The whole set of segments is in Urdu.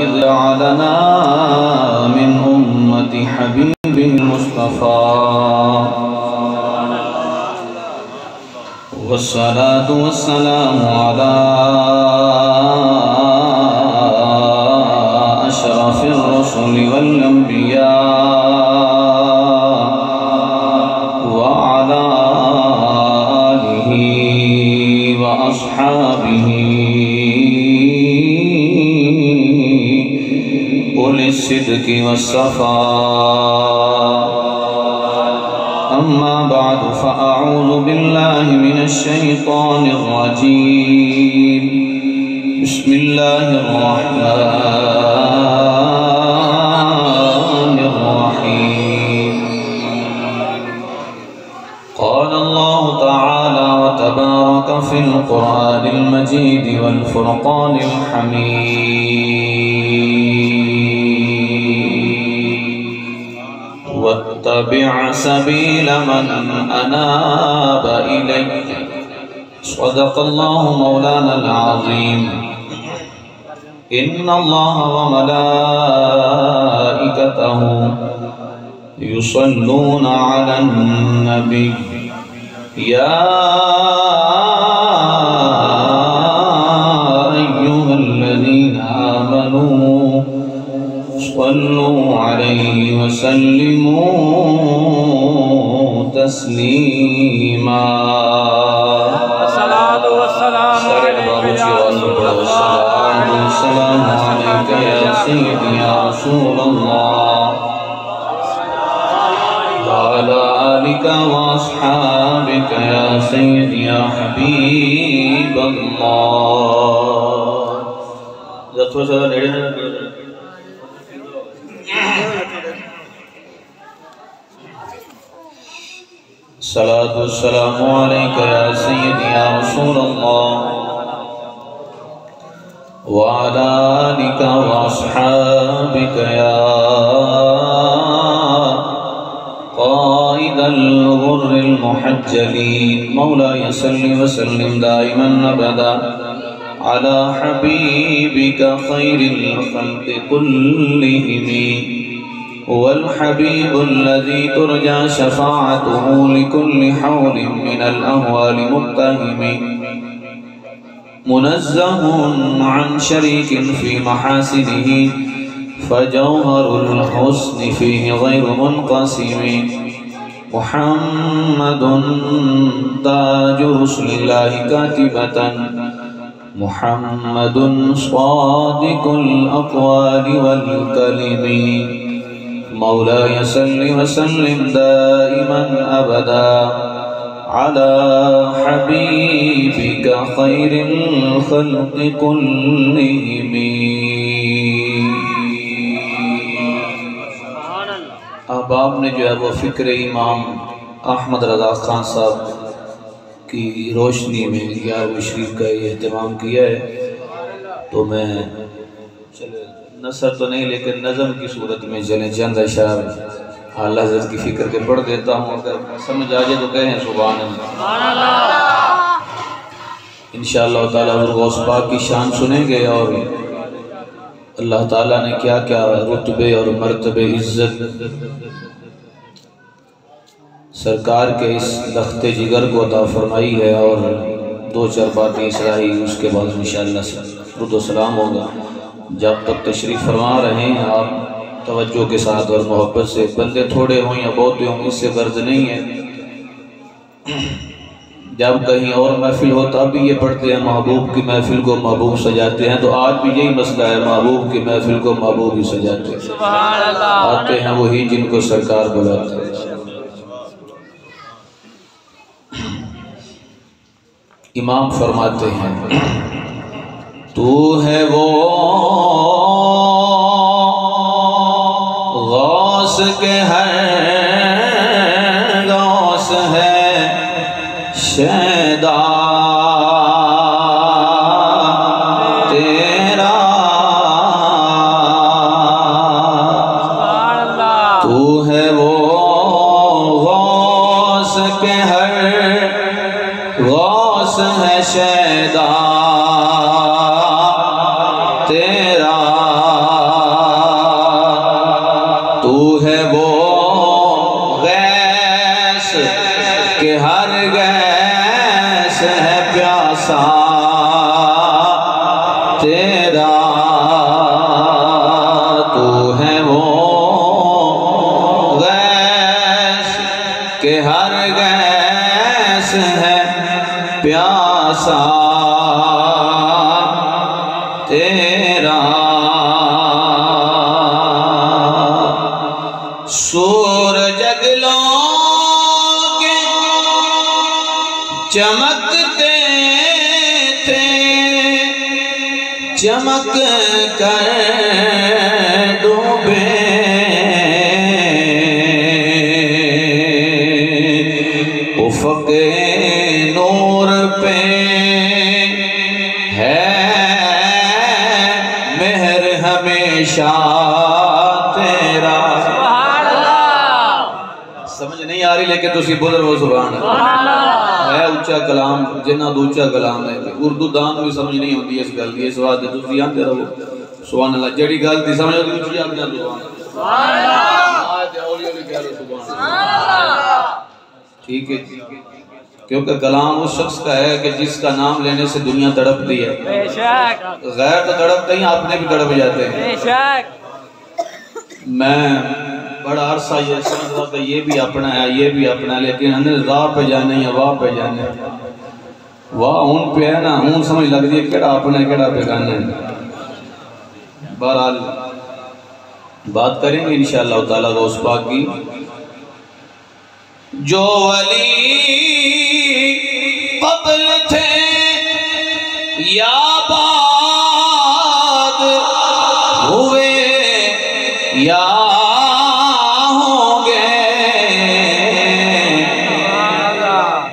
إذ جعلنا من أمة حبيبه المصطفى والصلاة والسلام على أشرف الرسل والأنبياء وعلى آله وأصحابه أولي الصدق والصفاء. أما بعد فأعوذ بالله من الشيطان الرجيم. بسم الله الرحمن الرحيم. قال الله تعالى وتبارك في القرآن المجيد والفرقان الحميد. واتبع سبيل من أناب إلي. صدق الله مولانا العظيم. إن الله وملائكته يصلون على النبي يا أيها الذين آمنوا صلوا عليه وسلموا تسليما. الصلاة والسلام عليك يا رسول الله. السلام عليك يا سيدي يا رسول الله وعلى آلك وأصحابك يا سيدي يا حبيب الله. الصلاة والسلام عليك يا سيدي يا رسول الله وعلى آلك وأصحابك يا قائد الغر المحجلين. مولاي صل وسلم دائما أبدا على حبيبك خير الخلق كلهم هو الحبيب الذي ترجى شفاعته لكل حول من الأهوال متهم. منزه عن شريك في محاسنه فجوهر الحسن فيه غير منقسم. محمد تاج رسل الله كاتبة. محمد صادق الأقوال والكلم. مولاي صل وسلم دائما أبدا على حبيبك خير الخلق كلهم. احباب نے جو ہے وہ فکر امام احمد رضا خان صاحب کی روشنی میں 11ویں شریف کا یہ اہتمام کیا ہے، تو میں نثر تو نہیں لیکن نظم کی صورت میں چلیں چند اشعار اعلیٰ حضرت کی فکر کے پڑھ دیتا ہوں. اگر سمجھ آ جائے تو کہیں سبحان اللہ. انشاءاللہ تعالیٰ غوث پاک کی شان سنیں گے اور اللہ تعالیٰ نے کیا کیا رتبے اور مرتبے عزت سرکار کے اس لخت جگر کو عطا فرمائی ہے، اور 2-4 باتیں اصلاحی اس کے بعد انشاءاللہ درود و سلام ہوگا. جب تک تشریف فرما رہے ہیں آپ توجہ کے ساتھ اور محبت سے، بندے تھوڑے ہوں یا بہت ہوں اس سے غرض نہیں ہے. جب کہیں اور محفل ہو تب بھی یہ پڑھتے ہیں محبوب کی محفل کو محبوب سجاتے ہیں، تو آج بھی یہی مسئلہ ہے، محبوب کی محفل کو محبوب ہی سجاتے ہیں. آتے ہیں وہی جن کو سرکار بلاتے ہیں. امام فرماتے ہیں تو ہے وہ غوث کے ہے غوث ہے شیدا تیرا. تو ہے وہ غوث کے ہے غوث ہے شیدا تیرا. تیرا تو ہے وہ غیث کہ ہر غیث ہے پیاسا تیرا سورج اگلوں کے چمکتے تھے چمک کر ڈوبے افق نور پہ ہے مہر ہمیشہ تیرا. سمجھ نہیں آ رہی لیکن تسی بول رہے ہو سبحان اللہ. ہے اونچا کلام جنہ دوچا کلام ہے. اردو دان بھی سمجھ نہیں ہوتی اس گل کی. اس بات تسی آندے رہو سبحان اللہ. جڑی گل دی سمجھ ہوتی تسی آندے رہو سبحان اللہ. آج اولی اولی کہہ رہے سبحان اللہ. ٹھیک ہے کیونکہ کلام اس شخص کا ہے کہ جس کا نام لینے سے دنیا تڑپتی ہے. بے شک. غیر تو تڑپتے ہیں اپنے بھی تڑپ جاتے ہیں. بے شک. میں بڑا عرصہ یہ سمجھ رہا کہ یہ بھی اپنا ہے یہ بھی اپنا ہے لیکن ہمیں راہ پہ جانے یا واہ پہ جانے واہ ہون پہ ہے نا ہون سمجھ لگ دی ہے کیڑا اپنا ہے کیڑا پہ گانے. بہرحال بات کریں گے انشاءاللہ تعالیٰ غوث پاک کی. جو ولی قبل تھے یا بعد ہوئے یا ہوں گے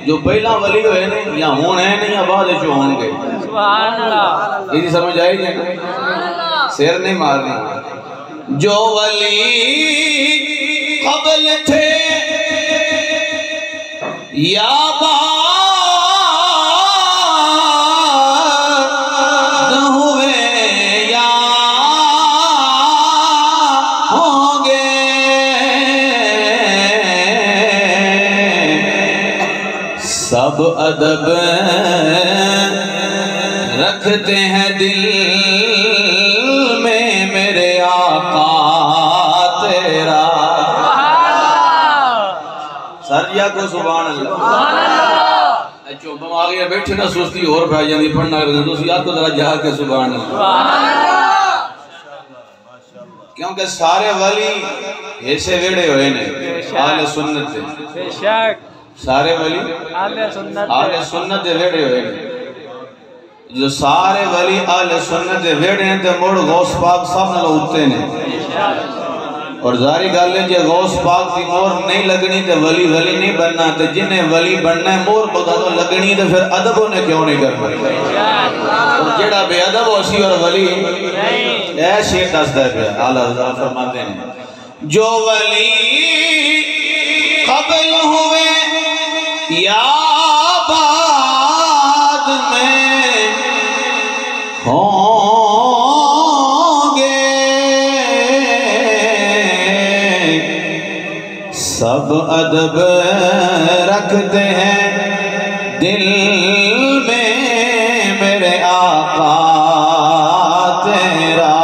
جو پہلا ولی ہوئے نہیں یا ہون ہے نہیں یا بعد جو ہوں گے. سبحان اللہ. یہ سمجھ آئی جائے سیر نہیں مارنی. جو ولی قبل تھے یا بعد ہوئے یا ہوں گے سب ادب رکھتے ہیں دل میں میرے آقا تیرا. ساریا کو سبحان اللہ. اچھو بم آگے بیٹھے نہ سوستی اور بھائی جاندی پڑھنا کرتے تو سیاد کو ذرا جہاں کے سبحان اللہ. کیونکہ سارے ولی ایسے ویڑے ہوئے نے آل سنت دے. سارے ولی آل سنت دے ویڑے ہوئے نے. جو سارے ولی آل سنت دے ویڑے ہیں تے موڑ غوث پاک سب نہ لوٹتے نے. اور ظاہری گل ہے جے غوث پاک کی مور نہیں لگنی تے ولی ولی نہیں بننا تے جنہیں ولی بننا ہے مور خدا تو لگنی تے پھر ادب ہونے کیوں نہیں کرنا. اور جڑا بے ادب ہو سی اور ولی اے شیر دستا ہے پہ اعلیٰ حضرت فرماتے ہیں جو ولی قبل ہوئے یا بعد میں ہوں سب ادب رکھتے ہیں دل میں میرے آقا تیرا.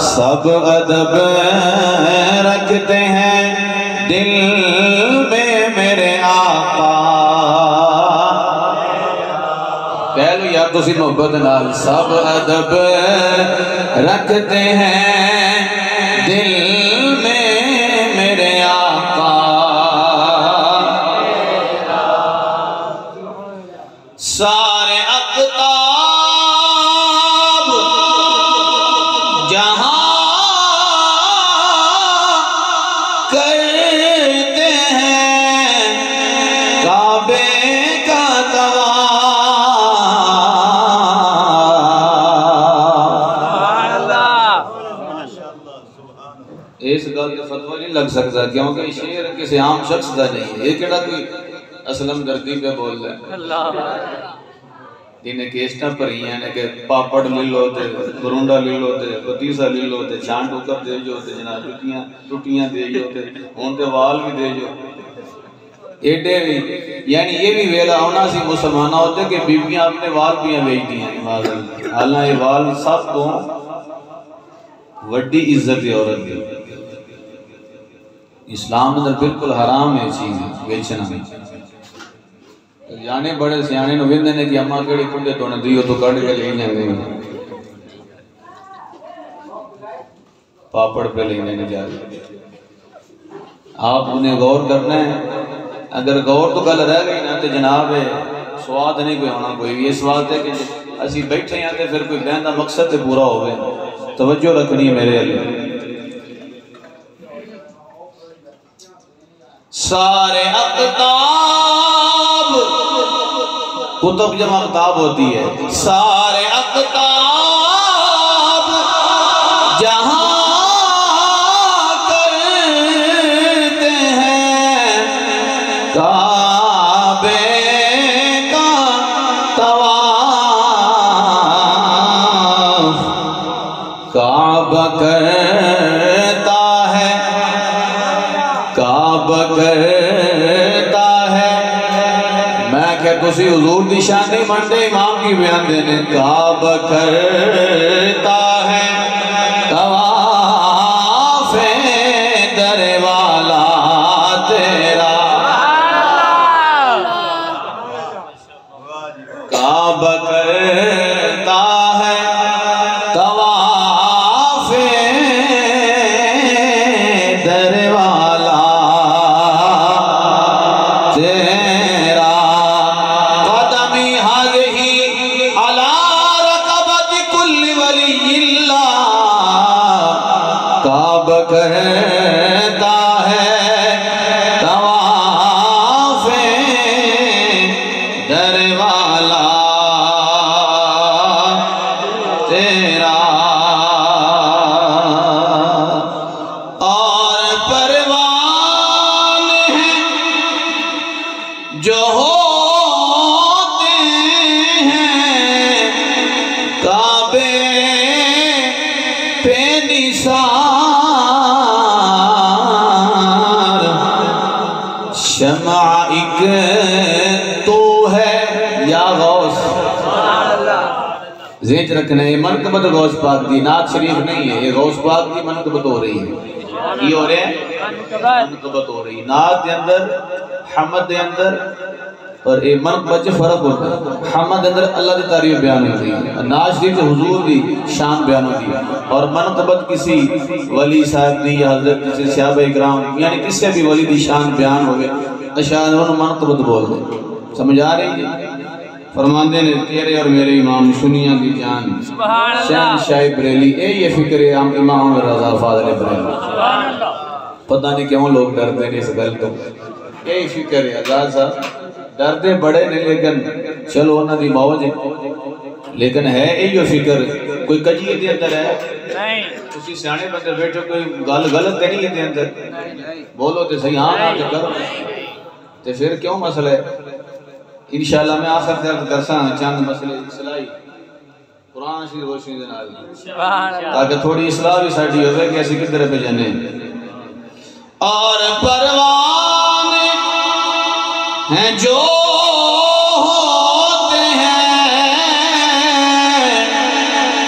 سب ادب رکھتے ہیں دل میں میرے آقا. کہہ لو یار تسی محبت نال. سب ادب رکھتے ہیں دل سارے اقطاب جہاں کرتے ہیں کعبے کا طواف. اس گل کا فتویٰ نہیں لگ سکتا کیونکہ شعر کسی عام شخص کا نہیں ہے. یہ کہڑا کوئی اسلم دردی پہ بول رہا ہے جنہیں کیسٹاں پر ہی ہیں کہ پاپڑ لے لو تے برونڈا لے لو تے پتیسا لے لو تے چان ٹوکر دے جو تے جناب ٹوٹیاں دے جو تے ہون تے وال بھی دے جو ایڈے بھی یعنی یہ بھی ویلا ہونا سی مسلمانہ ہوتے کہ بیویاں اپنے وال پیاں بیچ دی ہیں حالانکہ یہ وال سب تو وڈی عزت عورت دی اسلام اندر بالکل حرام ہے چیز بیچنا جانے بڑے سیانے نو ویندے نے کہ اماں کیڑی کنڈے تو نہ دیو تو کڈ کے لے جاندے پاپڑ پہ لینے نہیں جا رہے آپ انہیں غور کرنا ہے اگر غور تو گل رہ گئی نا تو جناب ہے سواد نہیں کوئی ہونا کوئی بھی اس بات ہے کہ اسی بیٹھے ہیں پھر کوئی بہن کا مقصد پورا ہوئے توجہ رکھنی ہے میرے علیہ سارے اقتاب کتب جمع اقتاب ہوتی ہے سارے اقتاب جہاں کرتے ہیں کعبے کا طواف کعبہ کرتا ہے کعبہ کرتا ہے میں کہ کسی حضور دی شان نہیں منڈے امام کی بیان دینے کعبہ کرتا ہے طواف در والا تیرا کعبہ کرتا ہے طواف در والا تیرا قدمی ہذہی علی رقبت کل ولی اللہ کعبہ کرتا ہے طواف در والا تیرا اور پروان ہیں جو ہوتے ہیں کعبے پہ نثار شمع ایک تو ہے یا غوث ذہن رکھنا ہے منقبت غوث پاک دی نعت شریف نہیں ہے یہ غوث پاک دی منقبت ہو رہی ہے یہ ہو رہے ہیں منقبت ہو رہی ہے نعت دے اندر حمد دے اندر اور یہ منقبت سے فرق ہوتا ہے حمد دے اندر اللہ دی تعریف بیان ہوتی ہے نعت شریف سے حضور دی شان بیان ہوتی ہے اور منقبت کسی ولی صاحب دی یا حضرت کسی صحابہ اکرام یعنی کسی بھی ولی دی شان بیان ہوئے اشعار انہوں منقبت بول دیں سمجھ آ رہی ہے فرماندے نے تیرے اور میرے امام سنیاں کی جان شہن شاہ بریلی اے یہ فکر ہے امام رضا فاضل بریلی پتہ نہیں کیوں لوگ ڈرتے ہیں اس گل تو اے فکر ہے آزاد صاحب ڈرتے بڑے نہیں لیکن چلو انہاں دی موج ہے لیکن ہے اے یہ فکر کوئی کجی دے اندر ہے کسی سیانے بندے بیٹھے کوئی گل غلط تے نہیں دے اندر بولو تے صحیح ہاں نہ کرو تے پھر کیوں مسئلہ ہے انشاءاللہ میں آخر درد درساں چند مسئلے اصلاحی قرآن شریف روشنی دے نال تاکہ تھوڑی اصلاح بھی ساڈی ہوئے کہ ایسی کدھر پہ جانے اور پروان ہیں جو ہوتے ہیں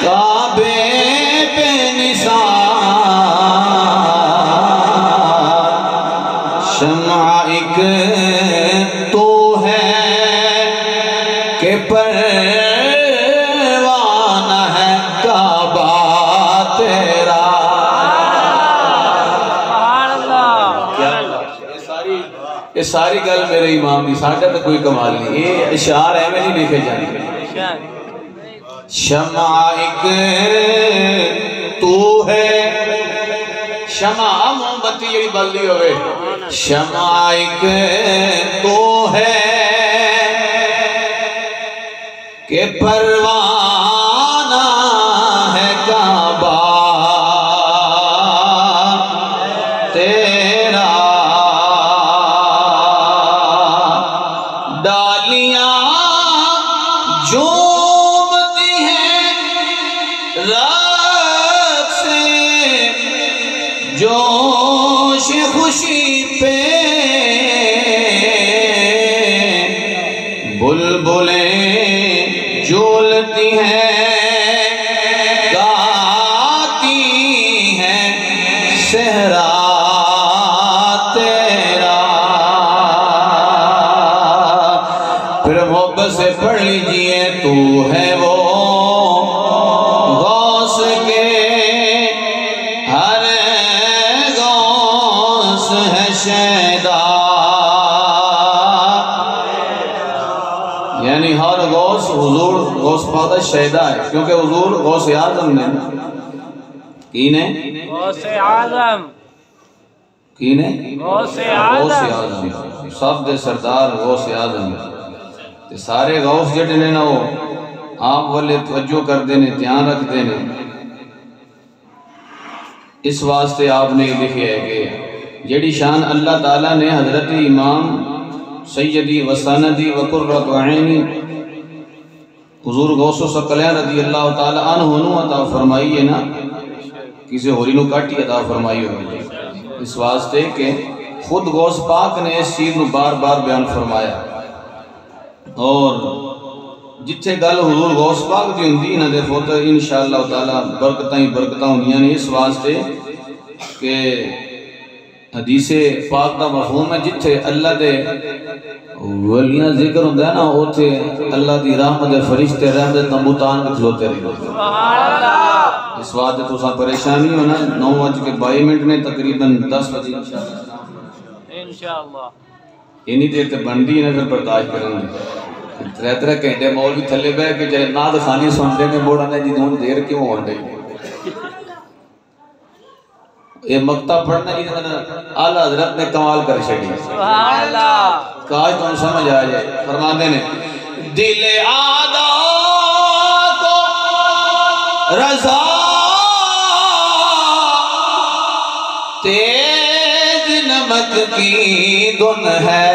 کعبے پہ نثار شمع ایک تو ہے کہ پروانہ ہے کعبہ تیرا یہ ساری گل میرے امام دی ساڈا تو کوئی کمال نہیں یہ اشعار ہے میں نہیں لکھے جانے شمع ایک تو ہے شمع موم بتی جڑی بلدی ہوئے شمع ایک تو ہے کہ پروانہ ہے کعبہ تیرا ڈالیاں جھومتی ہیں رقص سے جوش خوشی پہ بلبلیں جولتی ہیں گاتی ہیں صحرا تیرا. پھر محبت سے پڑھ لیجئے تو ہے وہ غوث کے ہر غوث ہے شیدا. یعنی ہر غوث حضور غوث پاک شیدا ہے، کیونکہ حضور غوث اعظم نے کین ہے غوث اعظم کین ہے غوث غوث اعظم اعظم سب دے سردار غوث اعظم. تے سارے غوث جڑے نے نا وہ آپ والے توجہ کرتے نے، دھیان رکھتے نے. اس واسطے آپ نے لکھے ہے کہ جڑی شان اللہ تعالیٰ نے حضرت امام سیدی وسندی وقرۃ عینی حضور غوث ثقلین رضی اللہ تعالیٰ عنہ نو عطا فرمائی ہے نا، کسی ہوری نو کٹ ہی عطا فرمائی ہوئی. اس واسطے کہ خود غوث پاک نے اس چیز نو بار بار بیان فرمایا. اور جتھے گل حضور غوث پاک دی ہوندی نا دیکھو تو انشاءاللہ تعالیٰ برکتاں ہی برکتاں ہوندیاں نے. اس واسطے کہ حدیث پاک دا مفہوم ہے جتھے اللہ دے ولیاں ذکر ہوندہ ہے نا اوتھے اللہ دی رحمت فرشتے رحمت تنبو تان کے کھلوتے رہے. سبحان اللہ. اس واسطے تو سا پریشانی ہونا 9:22 نے تقریباً 10 بجے انشاءاللہ اینی دیر تے بندی نے پھر برداشت کریں گے. 3 گھنٹے مول بھی تھلے بہ کے جب ناد خانی سنتے میں بوڑھا نے جی دون دیر کیوں ہونے یہ مقطع پڑھنا جی اعلیٰ حضرت نے کمال کر چھڑی. سبحان اللہ. کاش تم سمجھ آ جائے. فرماتے نے دل آدھا کو رضا تیز نمک کی دن ہے.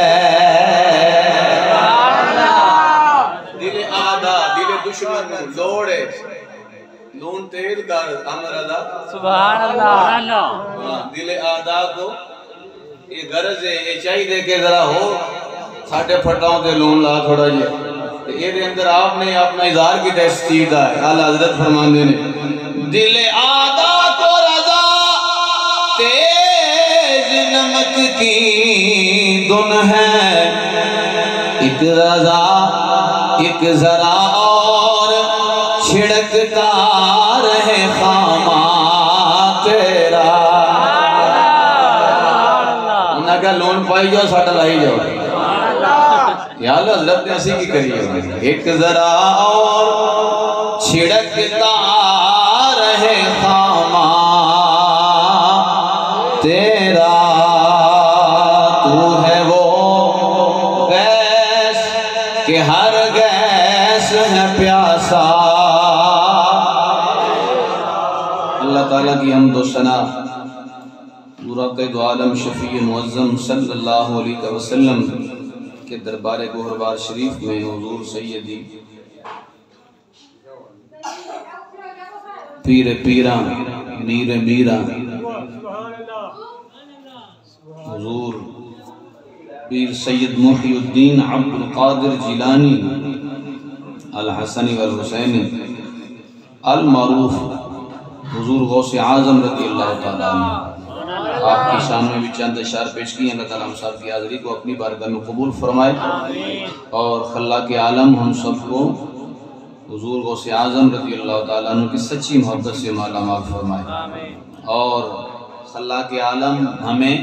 دل آدھا دل دشمن لوڑے لون تیز کر امر رضا. سبحان اللہ. دل آدھا کو یہ غرض ہے یہ چاہی دے کہ ذرا ہو ساٹھے پھٹاؤں تے لون لا تھوڑا جی. یہ دے اندر آپ نے اپنا اظہار کی تحصیل ہے. اعلیٰ حضرت فرماندے نے دل آدھا کو رضا تیز نمک کی دن ہے. ایک رضا ایک ذرا اور چھڑکتا رہے خامہ تیرا. انہاں کہا لون پائی جاؤ ساٹھا لائی جاؤ. یا اللہ حضرت نے اسی کی کریے ایک ذرا اور چھڑکتا رہے خامہ تیرا. تو ہے وہ گیس کہ ہر گیس ہے پیاسا. اللہ تعالیٰ کی حمد و ثنا پورا قید عالم شفیع معظم صلی اللہ علیہ وسلم کے دربار گوہربار شریف میں حضور سیدی پیر پیراں میر میراں حضور پیر سید محی الدین عبد القادر جیلانی الحسنی والحسینی المعروف حضور غوث اعظم رضی اللہ تعالیٰ عنہ. آپ کی شان میں بھی چند اشعار پیش کی. اللہ تعالیٰ ہم صاحب کی حاضری کو اپنی بارگاہ میں قبول فرمائے اور خلاق عالم ہم سب کو حضور غوث اعظم رضی اللہ تعالیٰ عنہ کی سچی محبت سے مالا مال فرمائے. اور خلاق عالم ہمیں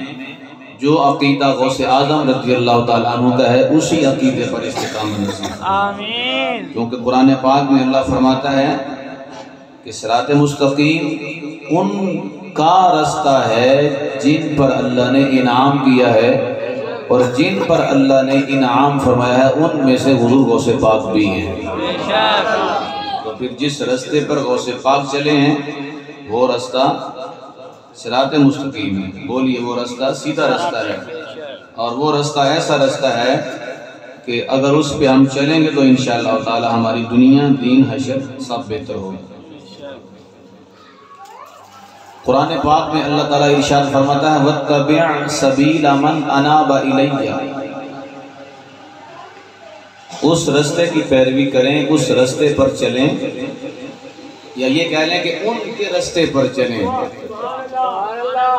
جو عقیدہ غوث اعظم رضی اللہ تعالیٰ عنہ کا ہے اسی عقیدے پر استقامت نصیب. آمین. کیونکہ قرآن پاک میں اللہ فرماتا ہے کہ صراط مستقیم ان کا رستہ ہے جن پر اللہ نے انعام کیا ہے اور جن پر اللہ نے انعام فرمایا ہے ان میں سے حضور غوث پاک بھی ہیں. تو پھر جس رستے پر غوث پاک چلے ہیں وہ رستہ صراط مستقیم ہے. بولیے وہ رستہ سیدھا رستہ ہے اور وہ رستہ ایسا رستہ ہے کہ اگر اس پہ ہم چلیں گے تو انشاءاللہ تعالی ہماری دنیا دین حشر سب بہتر ہوگا. قرآن پاک میں اللہ تعالیٰ ارشاد فرماتا ہے وَاتَّبِعْ سَبِيلَ مَنْ أَنَابَ إِلَيَّ. اس رستے کی پیروی کریں، اس رستے پر چلیں، یا یہ کہہ لیں کہ ان کے رستے پر چلیں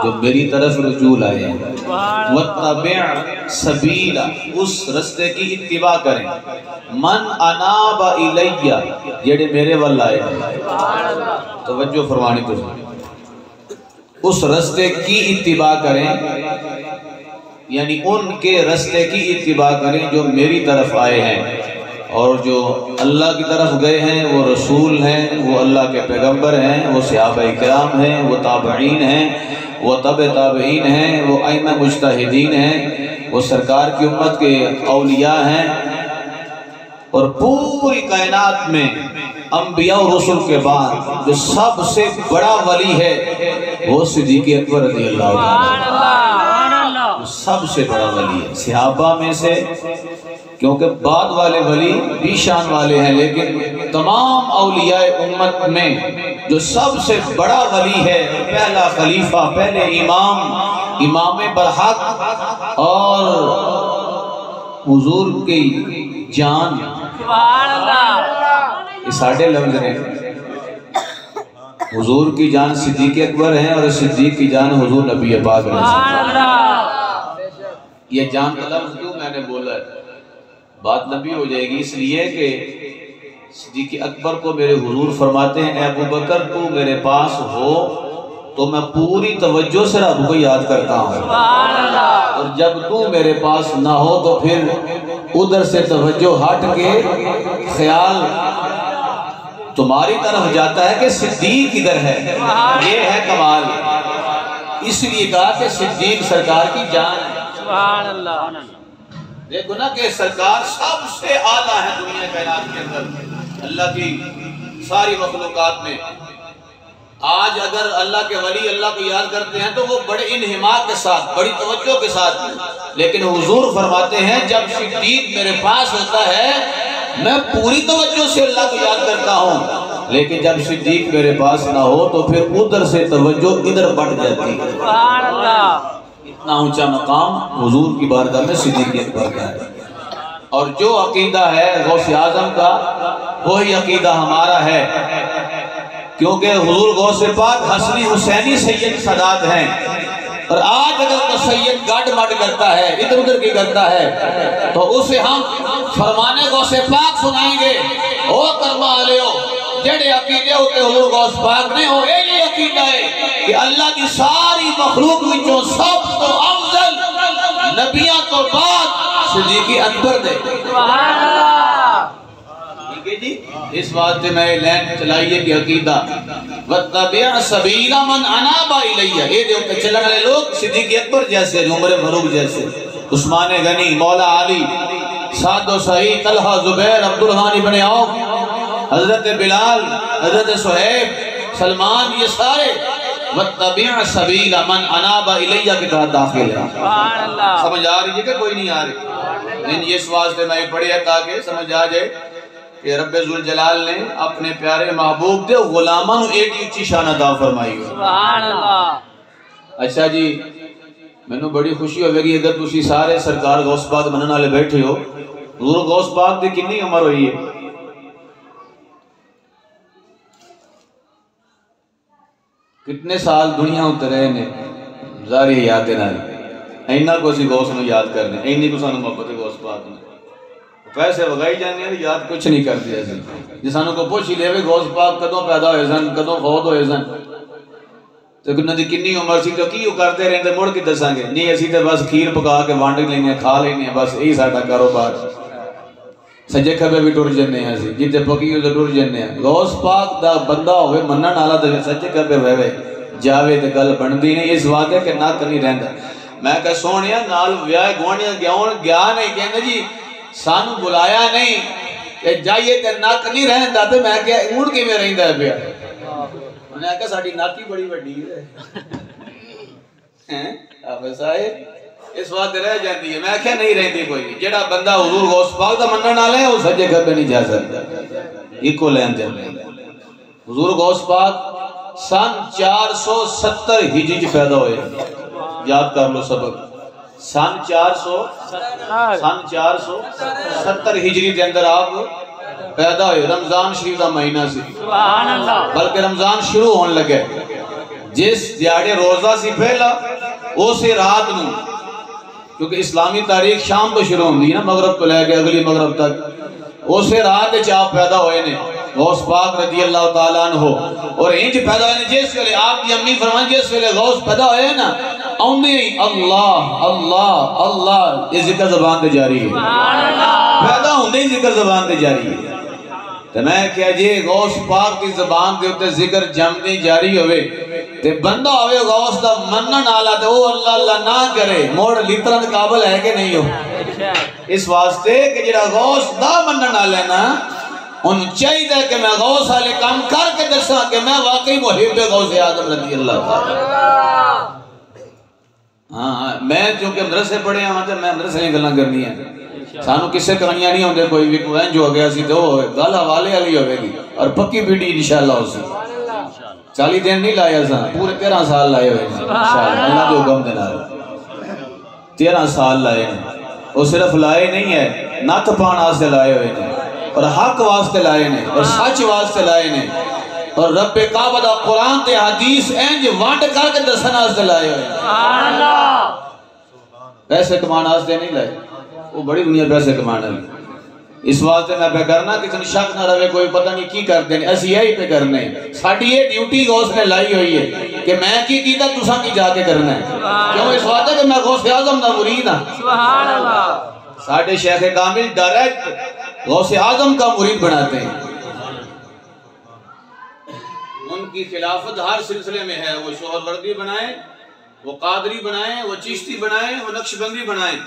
جو میری طرف رجوع لائے ہیں۔ وَاتَّبِعْ سَبِيلَ، اس رستے کی اتباع کریں، من اناب الیہ، جڑے میرے وال آئے ہیں۔ توجہ فرمانی تو اس رستے کی اتباع کریں، یعنی ان کے رستے کی اتباع کریں جو میری طرف آئے ہیں، اور جو اللہ کی طرف گئے ہیں وہ رسول ہیں، وہ اللہ کے پیغمبر ہیں، وہ صحابہ کرام ہیں، وہ تابعین ہیں، وہ تبع تابعین ہیں، وہ ائمہ مجتہدین ہیں، وہ سرکار کی امت کے اولیاء ہیں، اور پوری کائنات میں انبیاء و رسول کے بعد جو سب سے بڑا ولی ہے وہ صدیق اکبر رضی اللہ عنہ، سب سے بڑا ولی ہے صحابہ میں سے، کیونکہ بعد والے ولی بھی شان والے ہیں، لیکن تمام اولیاء امت میں جو سب سے بڑا ولی ہے، پہلا خلیفہ، پہلے امام برحق، اور حضور کی جان، یہ ساڑھے لفظ ہیں، حضور کی جان صدیق اکبر ہیں، اور صدیق کی جان حضور نبی پاک ہیں۔ یہ جان کا لفظ کیوں میں نے بولا ہے؟ بات لمبی ہو جائے گی، اس لیے کہ صدیق اکبر کو میرے حضور فرماتے ہیں، اے ابو بکر تو میرے پاس ہو تو میں پوری توجہ سے رب کو یاد کرتا ہوں، اور جب تو میرے پاس نہ ہو تو پھر ادھر سے توجہ ہٹ کے خیال تمہاری طرف جاتا ہے کہ صدیق ادھر ہے۔ یہ ہے کمال، اس لیے کہا کہ صدیق سرکار کی جان ہے۔ سبحان اللہ، دیکھو نا کہ سرکار سب سے اعلیٰ ہے دنیا کائنات کے اندر، اللہ کی ساری مخلوقات میں۔ آج اگر اللہ کے ولی اللہ کو یاد کرتے ہیں تو وہ بڑے انہماک کے ساتھ، بڑی توجہ کے ساتھ، لیکن حضور فرماتے ہیں جب صدیق میرے پاس ہوتا ہے میں پوری توجہ سے اللہ کو یاد کرتا ہوں، لیکن جب صدیق میرے پاس نہ ہو تو پھر ادھر سے توجہ ادھر بڑھ جاتی ہے۔ سبحان اللہ، اتنا اونچا مقام حضور کی بارگاہ میں صدیق اکبر کا ہے۔ اور جو عقیدہ ہے غوث اعظم کا وہی عقیدہ ہمارا ہے، کیونکہ حضور غوث پاک حسنی حسینی سید سادات ہیں، اور آج اگر تو سید گاڑ مڈ کرتا ہے، ادھر ادھر کی کرتا ہے، تو اسے ہم فرمانے غوث پاک سنائیں گے، او کرما لیو جڑے عقیدے ہوتے حضور غوث پاک نے ہو، یہ عقیدہ ہے کہ اللہ کی ساری مخلوق وچوں سب تو افضل نبیوں تو بعد صدیق اکبر دے۔ سبحان اللہ، ٹھیک ہے جی، اس بات سے میں لین چلائیے کہ عقیدہ وَاتَّبِعْ سَبِيلَ مَنْ أَنَابَ إِلَيَّ، یہ جو کہ چلنے والے لوگ صدیق اکبر جیسے، عمر فاروق جیسے، عثمان غنی، مولا علی، سعد و سعید، طلحہ، زبیر، عبدالرحمن بن عوف، حضرت بلال، حضرت صہیب، سلمان، یہ سارے وَاتَّبِعْ سَبِيلَ مَنْ أَنَابَ إِلَيَّ کے تحت داخل ہے۔ سمجھ آ رہی ہے کہ کوئی نہیں آ رہی؟ لیکن اس واسطے میں پڑھی ہے تاکہ سمجھ آ جائے کہ رب ذوالجلال نے اپنے پیارے محبوب دے غلاماں نو ایک اونچی شان عطا فرمائی ہے۔ سبحان اللہ۔ اچھا جی، میں نو بڑی خوشی ہوئے گی اگر تسی سارے سرکار غوث پاک منن والے بیٹھے ہو۔ حضور غوث پاک دی کتنی عمر ہوئی ہے؟ کتنے سال دنیا ہوتے رہے نے؟ ظاہر یاد دینا ہے، اینا کو اسی غوث میں یاد کرنے، اینی کو سانو محبت غوث پاک میں پیسے وگائی جانے ہیں، یاد کچھ نہیں کر دیا جی سانو کو پوچھ ہی لے وے غوث پاک کدوں پیدا ہوئے سن، کدوں فوت ہوئے سن، تو انہاں دی کتنی عمر سی، تو کیوں کرتے رہندے، مڑ کے دساں گے نہیں، اسی تے بس کھیر پکا کے وانڈ لینے کھا لینے، بس یہی ساڈا کاروبار، سجے کھبے بھی ٹر جانے ہیں، اسی جتے پکی تے ٹر جانے ہیں۔ غوث پاک دا بندہ ہوئے منن والا تے سجے کھبے وے جاوے تے گل بندی نہیں، اس واقعے کہ نک نہیں رہندا۔ میں کہ سونیا نال ویاہ گوانیاں گیا نہیں، کہندے جی سانو بلایا نہیں کہ جائیے تے نک نہیں رہندا، تے میں کہ اون کیویں رہندا ہے پیا؟ انہاں نے کہا ساڈی ناکی بڑی وڈی ہے، ہیں حافظ صاحب اس وقت رہ جاتی ہے۔ میں کہ نہیں رہندی کوئی، جڑا بندہ حضور غوث پاک دا منن والا ہے وہ سجے کھبے نہیں جا سکتا، ایکو لین دے۔ حضور غوث پاک سن 470 ہجری پیدا ہوئے، یاد کر لو سبق، سن 470 سن 470 ہجری دے اندر آپ پیدا ہوئے. رمضان شریف دا مہینہ سی, بلکہ رمضان شروع ہونے لگے. جس دیاڑے روزہ سی پہلا اسی رات نو, کیونکہ اسلامی تاریخ شام تو شروع ہوندی نا, مغرب تو لے کے اگلی مغرب تک, اسی رات آپ پیدا ہوئے نے غوث پاک رضی اللہ تعالیٰ عنہ. اور انج پیدا ہوئے نے جس ویلے آپ کی امی فرمائیں جس ویلے غوث پیدا ہوئے نا اوندے ہی اللہ اللہ اللہ یہ ذکر زبان تے جاری ہے, پیدا ہوندے ہی ذکر زبان تے جاری ہے. تو میں کیا جی غوث پاک کی زبان دے ہوتے ذکر جمدی جاری ہوئے تے بندہ ہوئے غوث دا منن آلا تے وہ اللہ اللہ نہ کرے موڑ لیترن قابل ہے کہ نہیں ہو. اس واسطے کہ جڑا غوث دا منن آلے نا ان چاہیے دے کہ میں غوث آلے کام کر کے دسا کہ میں واقعی محب غوث اعظم رضی اللہ تعالیٰ. ہاں میں چونکہ مدرسے پڑھے ہیں تو میں مدرسے نہیں گلنا کرنی ہے, سانو کسے کہانیاں نہیں ہوندے, کوئی بھی کوئن جو ہو گیا سی تو گل حوالے علی ہوئے گی اور پکی پیڑی انشاءاللہ ہو سی. 40 دن نہیں لائے سا, پورے 13 سال لائے ہوئے ہیں انشاءاللہ, اللہ جو حکم دینا 13 سال لائے ہیں. وہ صرف لائے نہیں ہے, نت پان واسطے لائے ہوئے ہیں اور حق واسطے لائے ہیں اور سچ واسطے لائے ہیں اور رب کعبہ دا قرآن تے حدیث انج وانڈ کر کے دسن واسطے لائے ہوئے ہیں. پیسے کمان واسطے نہیں لائے, وہ بڑی دنیا پیسے کمانا ہے. اس واسطے میں پہ کرنا کہ شک نہ رہے کوئی پتہ نہیں کی کرتے ہیں, ایسی یہی پہ کرنے ہیں. ساڑھی یہ ڈیوٹی غوث نے لائی ہوئی ہے کہ میں کی کیتا تُساں کی جا کے کرنا ہے. کیوں اس واسطے کہ میں غوث اعظم دا مرید ہاں. ساڑھے شیخ کامل ڈائریکٹ غوث اعظم کا مرید بناتے ہیں. ان کی خلافت ہر سلسلے میں ہے, وہ شوہر وردی بنائیں, وہ قادری بنائیں, وہ چشتی بنائیں, وہ نقشبندی بنائیں,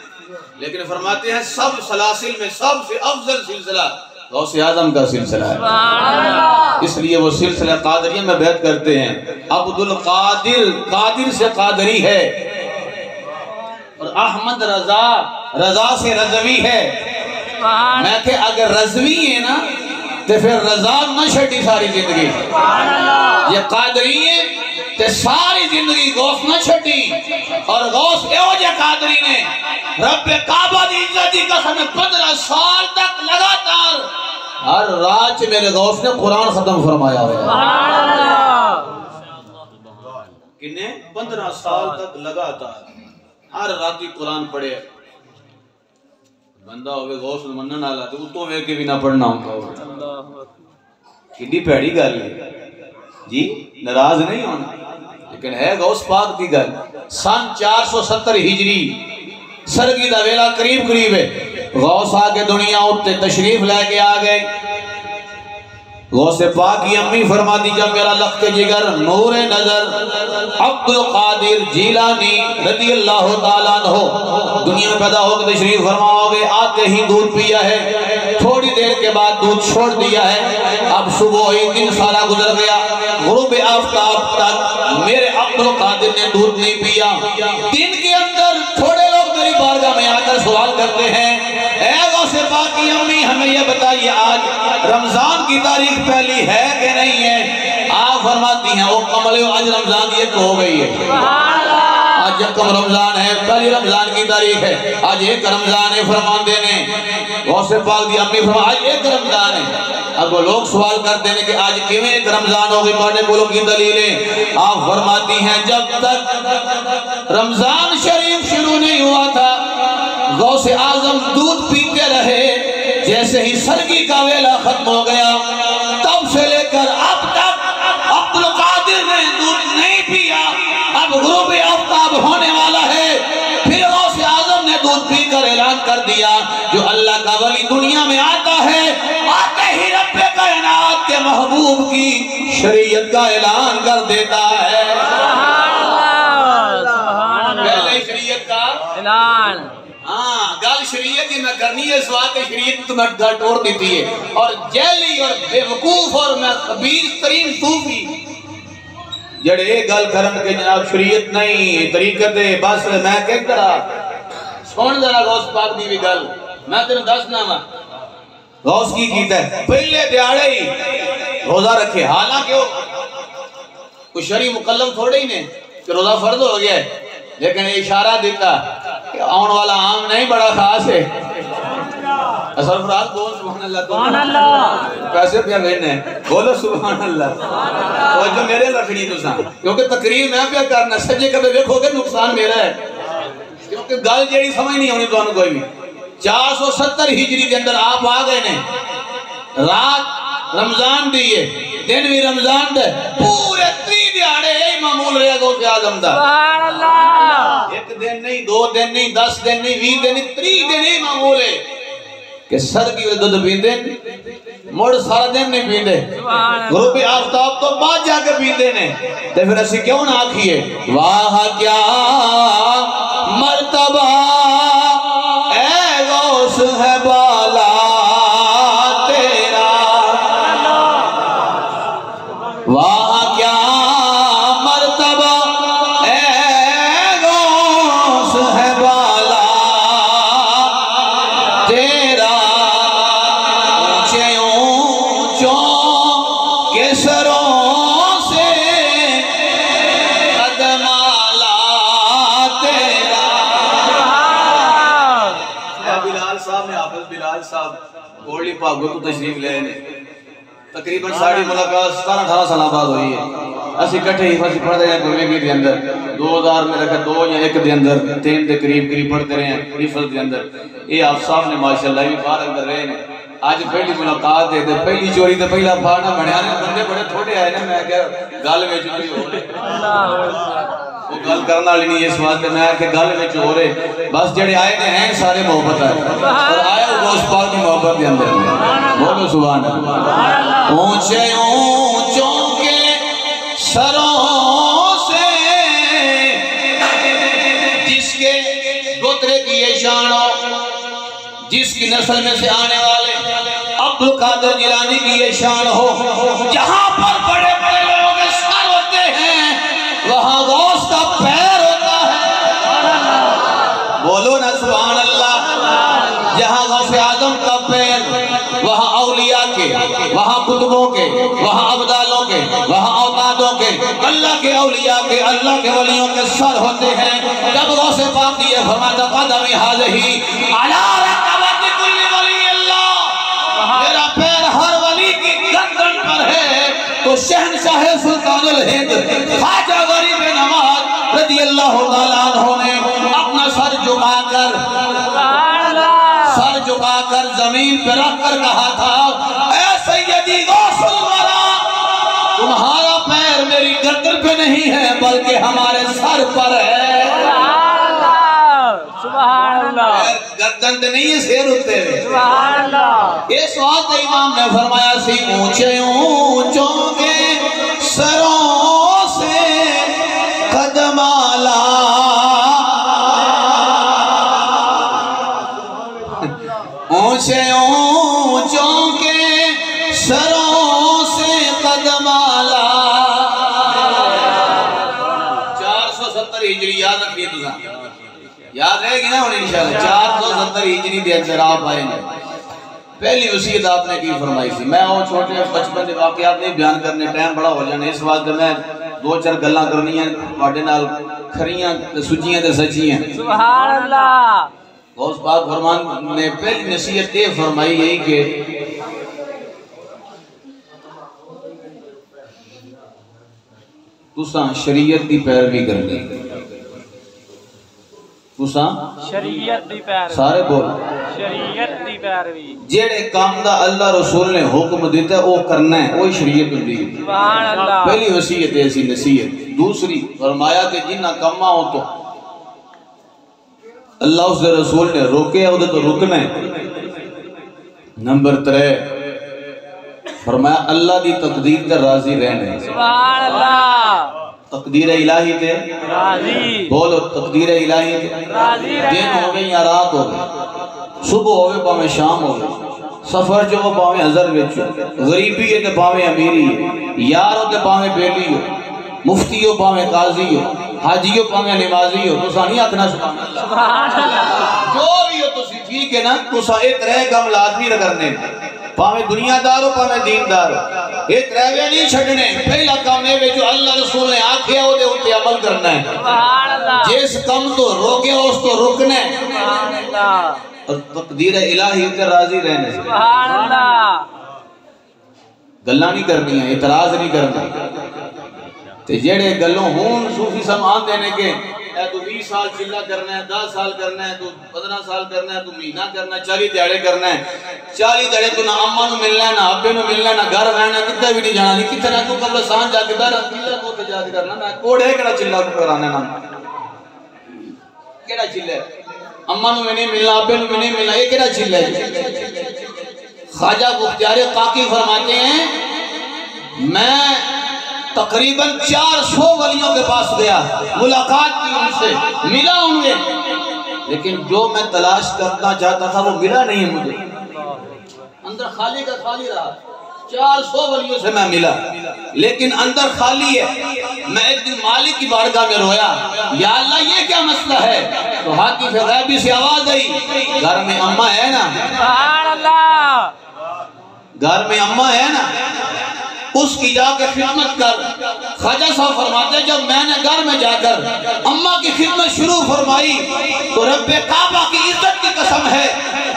لیکن فرماتے ہیں سب سلاسل میں سب سے افضل سلسلہ غوث اعظم کا سلسلہ ہے. اس لیے وہ سلسلہ قادریہ میں بیعت کرتے ہیں. عبد القادر قادر سے قادری ہے, اور احمد رضا رضا سے رضوی ہے. میں کہ اگر رضوی ہے نا تو پھر رضا نہ چھٹی ساری زندگی, یہ قادری ہے تے ساری زندگی غوث نہ چھٹی. اور غوث ایو جے قادری نے رب کعبہ دی عزت دی قسم 15 سال تک لگاتار ہر رات میرے غوث نے قرآن ختم فرمایا ہوا. کنے 15 سال تک لگاتار ہر راتی قرآن پڑھے. بندہ ہوئے غوث منن والا تے اتوں ویکھ کے بھی نہ پڑھنا ہوندا. کڈی پیڑی گل ہے جی, ناراض نہیں ہونا, لیکن ہے غوث پاک کی گل. سن 470 ہجری سرگی دا ویلا قریب ہے. غوث آگے دنیا اٹھتے تشریف لے کے آگئے. غوث پاک کی امی فرماتی جب میرا لخت جگر نور نظر عبد القادر جیلانی رضی اللہ تعالیٰ عنہ دنیا میں پیدا ہو کے تشریف فرماؤ گے. آتے ہی دودھ پیا ہے, تھوڑی دیر کے بعد دودھ چھوڑ دیا ہے. اب صبح ہوئی 3 سالہ گزر گیا, غروب آفتاب تک میرے عبد القادر نے دودھ نہیں پیا. دن کے اندر تھوڑے لوگ میری بارگاہ میں آ کر سوال کرتے ہیں اے غوث پاک کی امی ہمیں یہ بتائیے آج رمضان کی تاریخ پہلی ہے کہ نہیں ہے؟ آپ فرماتی ہیں او کملے آج رمضان ایک ہو گئی ہے. آج یکم رمضان ہے, پہلی رمضان کی تاریخ ہے, آج ایک رمضان ہے. فرمان دینے غوث پاک دی امی فرمان آج ایک رمضان ہے. اب وہ لوگ سوال کرتے ہیں کہ آج کیویں ایک رمضان ہو گئی, پڑھنے بولو کی دلیلیں. آپ فرماتی ہیں جب تک رمضان شریف شروع نہیں ہوا تھا غوث اعظم دودھ پیتے رہے, جیسے ہی سرگی کا ویلا ختم ہو گیا تب سے لے کر اب تک عبد القادر نے دودھ نہیں پیا. اب غروب آفتاب ہونے والا ہے, پھر غوث اعظم نے دودھ پی کر اعلان کر دیا جو اللہ کا ولی دنیا میں آتا ہے آتے ہی رب کائنات کے محبوب کی شریعت کا اعلان کر دیتا ہے. پہلے شریعت کا اعلان. ہاں گل شریعت کی میں کرنی ہے, اس وقت شریعت تمہیں گھر ٹوڑ دیتی ہے. اور جیلی اور بے وقوف اور میں خبیث ترین صوفی جڑے ایک گل کرن کے جناب شریعت نہیں طریقت ہے, بس میں کہہ کرا سن ذرا غوث پاک دی بھی گل میں تیرے دسنا وا. غوث کی کیتا ہے پہلے دیاڑے ہی روزہ رکھے, حالانکہ وہ کوئی شرعی مکلف تھوڑے ہی نے کہ روزہ فرض ہو گیا ہے, لیکن اشارہ دیتا آن والا عام نہیں بڑا خاص ہے سرفراز بول سبحان اللہ سبحان اللہ پیسے پیا بھیجنے بولو سبحان اللہ اور جو میرے رکھنی تو سان کیونکہ تقریر میں پیا کرنا سجے کبھی دیکھو گے نقصان میرا ہے کیونکہ گل جیڑی سمجھ نہیں ہونی تو کوئی بھی 470 ہجری کے اندر آپ آ گئے نے رات رمضان دیئے دن بھی رمضان دے پورے 3 دیہاڑے یہی معمول رہا غوث اعظم دا سبحان اللہ ایک دن نہیں 2 دن نہیں 10 دن نہیں 20 دن نہیں 3 دن ہی معمول ہے کہ سر کی وجہ دودھ پیندے مڑ سارا دن نہیں پیندے غروب آفتاب تو بعد جا کے پیندے نے تو پھر اسی کیوں نہ آکھیے واہ کیا مرتبہ اے غوث ہے بالا تیرا واہ کیا مرتبہ اے غوث ہے بالا تیرا اونچے اونچوں کے سروں سے قدم آلا تیرا بلال صاحب نے حافظ بلال صاحب گوڑلی پاک کو تشریف لے نے تقریباً ساڑھی ملاقات 17-18 سال بعد ہوئی ہے اسی کٹھے ہی فاسی پڑھ رہے ہیں کوئی بھی دے اندر 2000 میں رکھا 2 یا 1 دے اندر 3 دے قریب پڑھتے رہے ہیں حفظ دے اندر یہ آپ صاحب نے ماشاءاللہ بھی باہر اندر رہے ہیں آج پہلی ملاقات دے پہلی چوری تے پہلا پھاڑنا بنیا نے بندے بڑے تھوڑے آئے نے میں کہا گل میں چوری ہو رہے وہ گل کرنا لی نہیں اس بات میں کہ گل میں چو رہے بس جڑے آئے نے ہیں سارے محبت آئے اور آئے وہ اس پاک کی محبت کے اندر میں بولو سبحان اللہ اونچے اونچوں کے سروں سے جس کے گوترے کی یہ شان ہو جس کی نسل میں سے آنے والے عبدالقادر جیلانی کی یہ شان ہو جہاں پر بڑے بڑے لوگوں کے سر ہوتے ہیں وہاں غوث کا پیر ہوتا ہے بولو نا سبحان اللہ جہاں غوث اعظم کا پیر وہاں اولیاء کے وہاں قطبوں کے وہاں ابدالوں کے وہاں اوتادوں کے اللہ کے اولیاء کے اللہ کے ولیوں کے سر ہوتے ہیں جب غوث پاک دیئے فرماتا قدمی حاضہی علی رقبت کل ولی اللہ میرا پیر ہر ولی کی گردن پر ہے تو شہنشاہ سلطان الہند خواجہ غریب نواز رضی اللہ تعالیٰ عنہ نے اپنا سر جھکا کر زمین پہ رکھ کر کہا تھا اے سیدی غوث الورا تمہارا پیر میری گردن پہ نہیں ہے بلکہ ہمارے سر پر ہے سبحان اللہ گردن پہ نہیں ہے سیر ہوتے ہیں سبحان اللہ اس وقت امام نے فرمایا سی اونچے اونچوں کے سروں سے قدم آلا اونچے اونچوں کے سروں سے قدم آلا 470 ہجری یاد رکھیے تو یاد رہے گی نا انہیں انشاءاللہ 470 ہجری دے اندر آپ آئیں گے پہلی وصیت آپ نے کی فرمائی سی میں وہ چھوٹے بچپن کے واقعات نہیں بیان کرنے ٹائم بڑا ہو جانے اس وقت میں 2-4 گلاں کرنی ہیں واڈے نال کھریاں سچیاں تے سچیاں سبحان اللہ غوث پاک فرمان نے پہلی نصیحت یہ فرمائی یہی کہ تساں شریعت دی پیروی کرنی تساں شریعت دی پیروی سارے بول شریعت دی پیروی جیڑے کام دا اللہ رسول نے حکم دیتا ہے وہ کرنا ہے وہی شریعت ہوندی ہے سبحان اللہ پہلی وصیت ایسی نصیحت دوسری فرمایا کہ جنہ کما ہو تو اللہ اس دے رسول نے روکے ہے تو رکنا ہے نمبر 3 فرمایا اللہ دی تقدیر تے راضی رہنے سبحان اللہ تقدیر الہی تے راضی بولو تقدیر الہی تے راضی دن رہنے ہو گئے یا رات ہو گئے صبح ہوئے پاویں شام ہو گئے سفر جو پاویں ہزر وچ غریبی ہے تے پاویں امیری ہے یار ہو تے پاویں بیلی ہو مفتی ہو پاویں قاضی ہو حاجی ہو پاویں نمازی ہو تو سانی آتنا سبحان اللہ سبحان اللہ جو بھی ہو تو ٹھیک ہے نا تو سا ایک رہ گم لازمی کرنے پاویں دنیا دار ہو پاویں دین دار ہو ایک رہوے نہیں چھڑنے پہلا کام ہے جو اللہ رسول نے آکھیا ہو دے ہوتے عمل عمل کرنا ہے، سبحان اللہ، جس کم تو روکے اس تو رکنا ہے، سبحان اللہ، اور تقدیر الہی تے راضی رہنا ہے۔ سبحان اللہ، گلاں نہیں کرنی ہیں، اعتراض نہیں کرنا تے جڑے گلوں ہون صوفی سمان دینے کے اے تو 20 سال چلا کرنا ہے، 10 سال کرنا ہے، تو 15 سال کرنا ہے، تو مہینہ کرنا ہے، 40 دیہڑے کرنا ہے، 40 دیہڑے تو نہ اماں نو ملنا ہے، نہ ابے نو ملنا ہے، نہ گھر رہنا، کتے بھی نہیں جانا، نہیں کتے نہ تو قبرستان جا کے بیٹھا کلا کو تے جا کے کرنا، میں کوڑے کڑا چلا کو کرانا نا کیڑا چلا ہے، اماں نو نہیں ملنا، ابے نو نہیں ملنا، یہ کیڑا چلا ہے؟ خواجہ بختیار کاکی فرماتے ہیں میں تقریباً 400 ولیوں کے پاس گیا، ملاقات کی ان سے، ملا انہیں، لیکن جو میں تلاش کرنا چاہتا تھا وہ ملا نہیں مجھے، اندر خالی کا خالی رہا، 400 ولیوں سے میں ملا لیکن اندر خالی ہے۔ میں ایک دن مالک کی بارگاہ میں رویا، یا اللہ یہ کیا مسئلہ ہے؟ تو حاکم غیبی سے آواز آئی، گھر میں اماں ہے نا، سبحان اللہ، گھر میں اماں ہے نا، اس کی جا کے خدمت کر۔ خواجہ صاحب فرماتے ہیں جب میں نے گھر میں جا کر اماں کی خدمت شروع فرمائی تو رب کعبہ کی عزت کی قسم ہے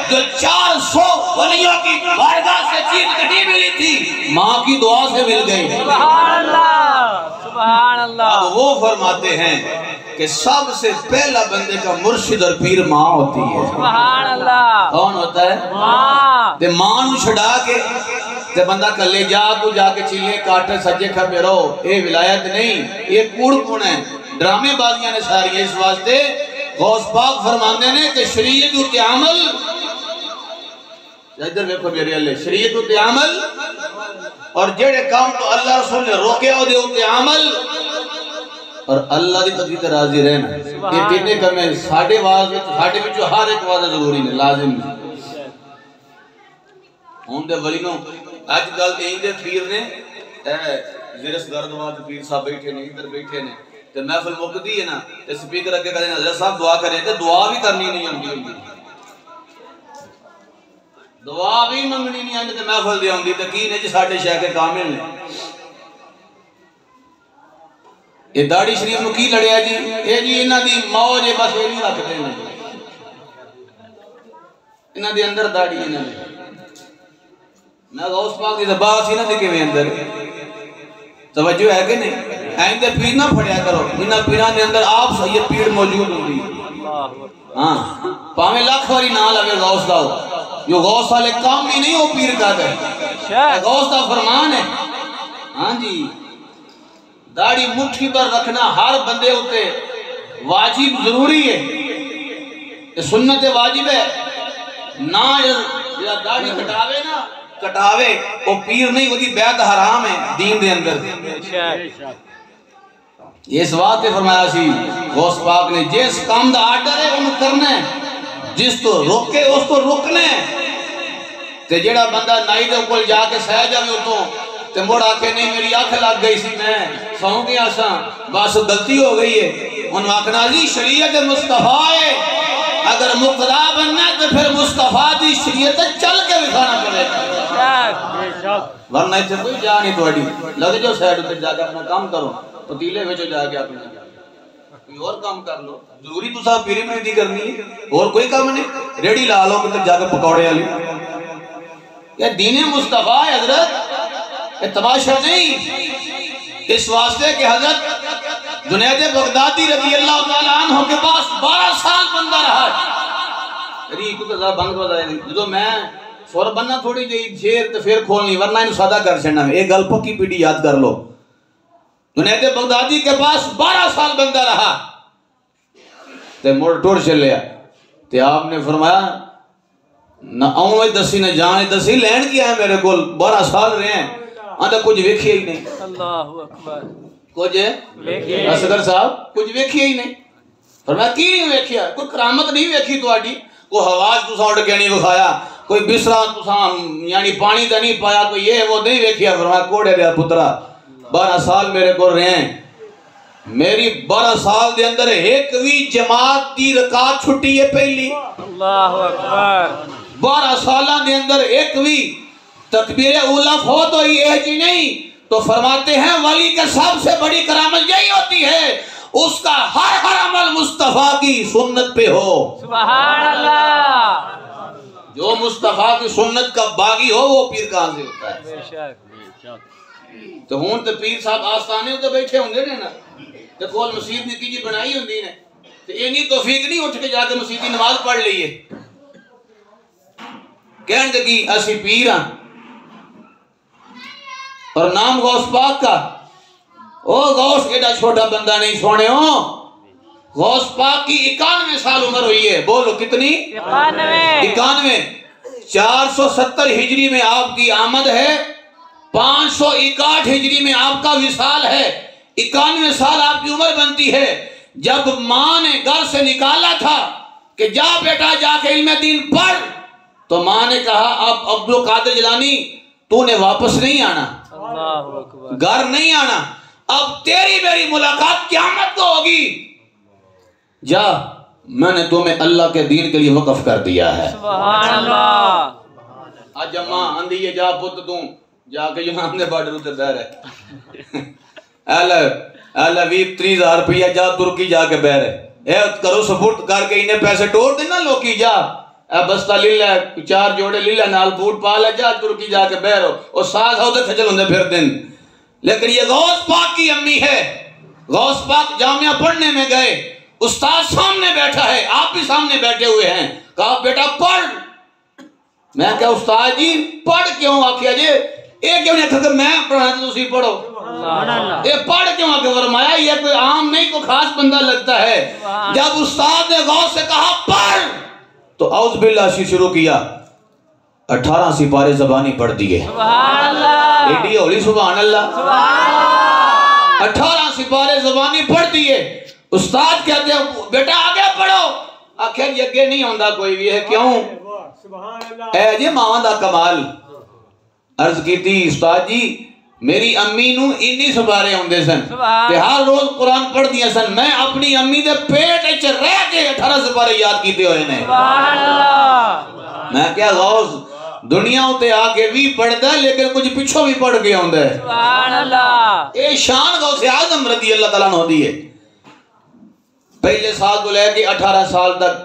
جو 400 ولیوں کی بارگاہ سے چیز نہیں ملی تھی ماں کی دعا سے مل گئی۔ سبحان اللہ، سبحان اللہ، اب وہ فرماتے ہیں کہ سب سے پہلا بندے کا مرشد اور پیر ماں ہوتی ہے۔ سبحان اللہ، کون ہوتا ہے؟ ماں، تے ماں نو چھڑا کے تے بندہ کلے جا کو جا کے چلے کاٹے سجے کھبے رہو، اے ولایت نہیں، یہ کوڑ کون ہے، ڈرامے بازیاں نے ساری ہے۔ اس واسطے غوث پاک فرماندے نے کہ شریعت تے عمل، ادھر دیکھو میرے اللہ، شریعت تے عمل اور جڑے کام تو اللہ رسول نے روکے او دے تے عمل اور اللہ دی تقدیر تے راضی رہنا، یہ تینے کمیں ساڈے واز وچ ساڈے وچ ہر ایک واز ضروری نے، لازم ہے۔ ہون دے ولی نو اج گل تے دے پیر نے زرس گردواد پیر صاحب بیٹھے نے، ادھر بیٹھے نے تے محفل مکدی ہے نا تے سپیکر اگے کہندے حضرت صاحب دعا کرے تے دعا بھی کرنی نہیں ہوندی، دعا بھی منگنی نہیں آندی تے محفل دی ہوندی تے کی نے جی ساڈے شیخ کامل نے۔ یہ داڑھی شریف نو کی لڑیا جی، اے جی انہاں دی موج ہے بس یہ نہیں رکھدے نے، انہاں دے اندر داڑھی انہاں دی، میں غوث پاک دی زبان سی نہ دکھے میں اندر توجہ ہے کہ نہیں؟ آئندہ پیر نہ پھڑیا کرو، انہاں پیران دے اندر آپ سید پیر موجود ہوندی، ہاں پاویں لاکھ واری نہ لگے غوث دا، جو غوث والے کام بھی نہیں ہو پیر کا ہے، غوث دا فرمان ہے۔ ہاں جی داڑھی مٹھی پر رکھنا ہر بندے ہوتے واجب ضروری ہے، یہ سنت واجب ہے، نہ یا داڑھی کٹاوے نا کٹاوے وہ پیر نہیں، وہ دی بیعت حرام ہے دین دے اندر۔ یہ اس بات پہ فرمایا سی غوث پاک نے جس کام دا آرڈر ہے انہوں کرنا ہے، جس تو روکے اس تو رکنا ہے، تے جڑا بندہ نائی دے اوپر جا کے سہ جاوے اتوں تے مڑ آکے نہیں میری آنکھ لگ گئی سی میں سوں گیا سا بس غلطی ہو گئی ہے، انہوں آکھنا جی شریعت مصطفیٰ ہے، اگر مقتدا بننا ہے تو پھر مصطفیٰ دی شریعت چل کے دکھانا پڑے گا، ورنہ اتنے کوئی جا نہیں توڑی لگ جو سیڈ اتنے جا کے اپنا کام کرو، پتیلے میں جو جا کے اپنا کوئی اور کام کر لو، ضروری تو صاحب پیری پریدی کرنی ہے، اور کوئی کام نہیں، ریڈی لا لو کہ جا کے پکوڑے والی، یہ دین مصطفیٰ ہے حضرت، یہ تماشا نہیں۔ اس واسطے کہ حضرت جنید بغدادی رضی اللہ تعالیٰ عنہ کے پاس 12 سال بندہ رہا ہے، ریکو کا ذا بند بزائے دی جدو میں سور بننا تھوڑی جئی جھیر تو پھر کھولنی ورنہ انہوں سادہ کر چھڑنا ہے، ایک گل پکی پیڑی یاد کر لو، جنید بغدادی کے پاس 12 سال بندہ رہا تے مڑ ٹور چلیا تے آپ نے فرمایا نہ آؤں میں دسی نہ جانے دسی لین کیا ہے میرے کول 12 سال رہے ہیں آدھا کچھ ویکھیا ہی نہیں، اللہ اکبر، کچھ اصغر صاحب کچھ ویکھیا ہی نہیں، فرمایا کی نہیں ویکھیا، کوئی کرامت نہیں ویکھی تو آڈی، کوئی حواس تو ساؤنڈ کے نہیں بکھایا، کوئی بسرا تو ساؤنڈ یعنی پانی تا نہیں پایا، کوئی یہ وہ نہیں ویکھیا، فرمایا کوڑے رہا پترہ 12 سال میرے کو رہے ہیں، میری 12 سال دے اندر ایک وی جماعت دی رکعت چھٹی ہے پہلی، اللہ اکبر، 12 سالہ دے اندر ایک وی تکبیر اولا فوت ہوئی ہے جی نہیں، تو فرماتے ہیں ولی کے سب سے بڑی کرامت یہی ہوتی ہے اس کا ہر عمل مصطفیٰ کی سنت پہ ہو. سبحان اللہ. جو مصطفیٰ کی سنت کا باغی ہو وہ پیر کہاں سے ہوتا ہے؟ بے شک. تو ہون تو پیر صاحب آستانے ہوتے بیٹھے ہوں گے نا تو کول مسجد نے کی بنائی ہوں نے تو اینی توفیق نہیں اٹھ کے جا کے مسجد کی نماز پڑھ لئیے کہنے لگی اسی پیر ہاں اور نام غوث پاک کا. او غوث ایڈا چھوٹا بندہ نہیں سونے ہو. غوث پاک کی 91 سال عمر ہوئی ہے. بولو کتنی؟ 91. 470 ہجری میں آپ کی آمد ہے, 561 ہجری میں آپ کا وصال ہے. 91 سال آپ کی عمر بنتی ہے. جب ماں نے گھر سے نکالا تھا کہ جا بیٹا جا کے علم دین پڑھ, تو ماں نے کہا اب عبد القادر جیلانی تو نے واپس نہیں آنا, اللہ اکبر, گھر نہیں آنا, اب تیری میری ملاقات قیامت کو ہوگی. جا میں نے تمہیں اللہ کے دین کے لیے وقف کر دیا ہے. سبحان اللہ. آج ماں اندھی ہے جا پت تم جا کے یہاں نے بارڈر اتر بہ رہے اللہ 20-30,000 روپیہ جا ترکی جا کے بہ رہے اے کرو سپورٹ کر کے انہیں پیسے ٹوڑ دینا لوکی جا اے بستہ لے لے 4 جوڑے لے لے نال بوٹ پا لے جا ترکی جا کے بہ رہو اور ساتھ ہوتے کھجل ہوندے پھر دن. لیکن یہ غوث پاک کی امی ہے. غوث پاک جامعہ پڑھنے میں گئے, استاد سامنے بیٹھا ہے, آپ بھی سامنے بیٹھے ہوئے ہیں. کہا بیٹا پڑھ. میں کہا استاد جی پڑھ کیوں آکھیا جی ایک کیوں نہیں کہا کہ میں پڑھا تو اسی پڑھو. یہ پڑھ کیوں آکے فرمایا یہ کوئی عام نہیں کوئی خاص بندہ لگتا ہے. جب استاد نے غوث سے کہا پڑھ تو اعوذ باللہ سے شروع کیا, 18 سپارے زبانی پڑھ دیئے. سبحان اللہ. ایڈی ہولی سبحان اللہ. 18 سپارے زبانی پڑھ دیئے. استاد کہتے ہیں بیٹا آگے پڑھو. آخر یگے نہیں ہوندہ کوئی بھی ہے کیوں؟ اے جی ماں دا کمال. عرض کی تھی استاد جی میری امی نو انی سپارے ہوندے سن کہ ہر روز قرآن پڑھ دیا سن. میں اپنی امی دے پیٹ اچھ رہ کے 18 سپارے یاد کیتے ہوئے نے. سبحان اللہ. میں کیا غوث دنیا ہوتے آگے بھی پڑھ دا لیکن کچھ پچھو بھی پڑھ گیا ہوندہ ہے. سبحان اللہ. اے شان غوث اعظم رضی اللہ تعالیٰ عنہ دی ہے. پہلے سال کو لے کے 18 سال تک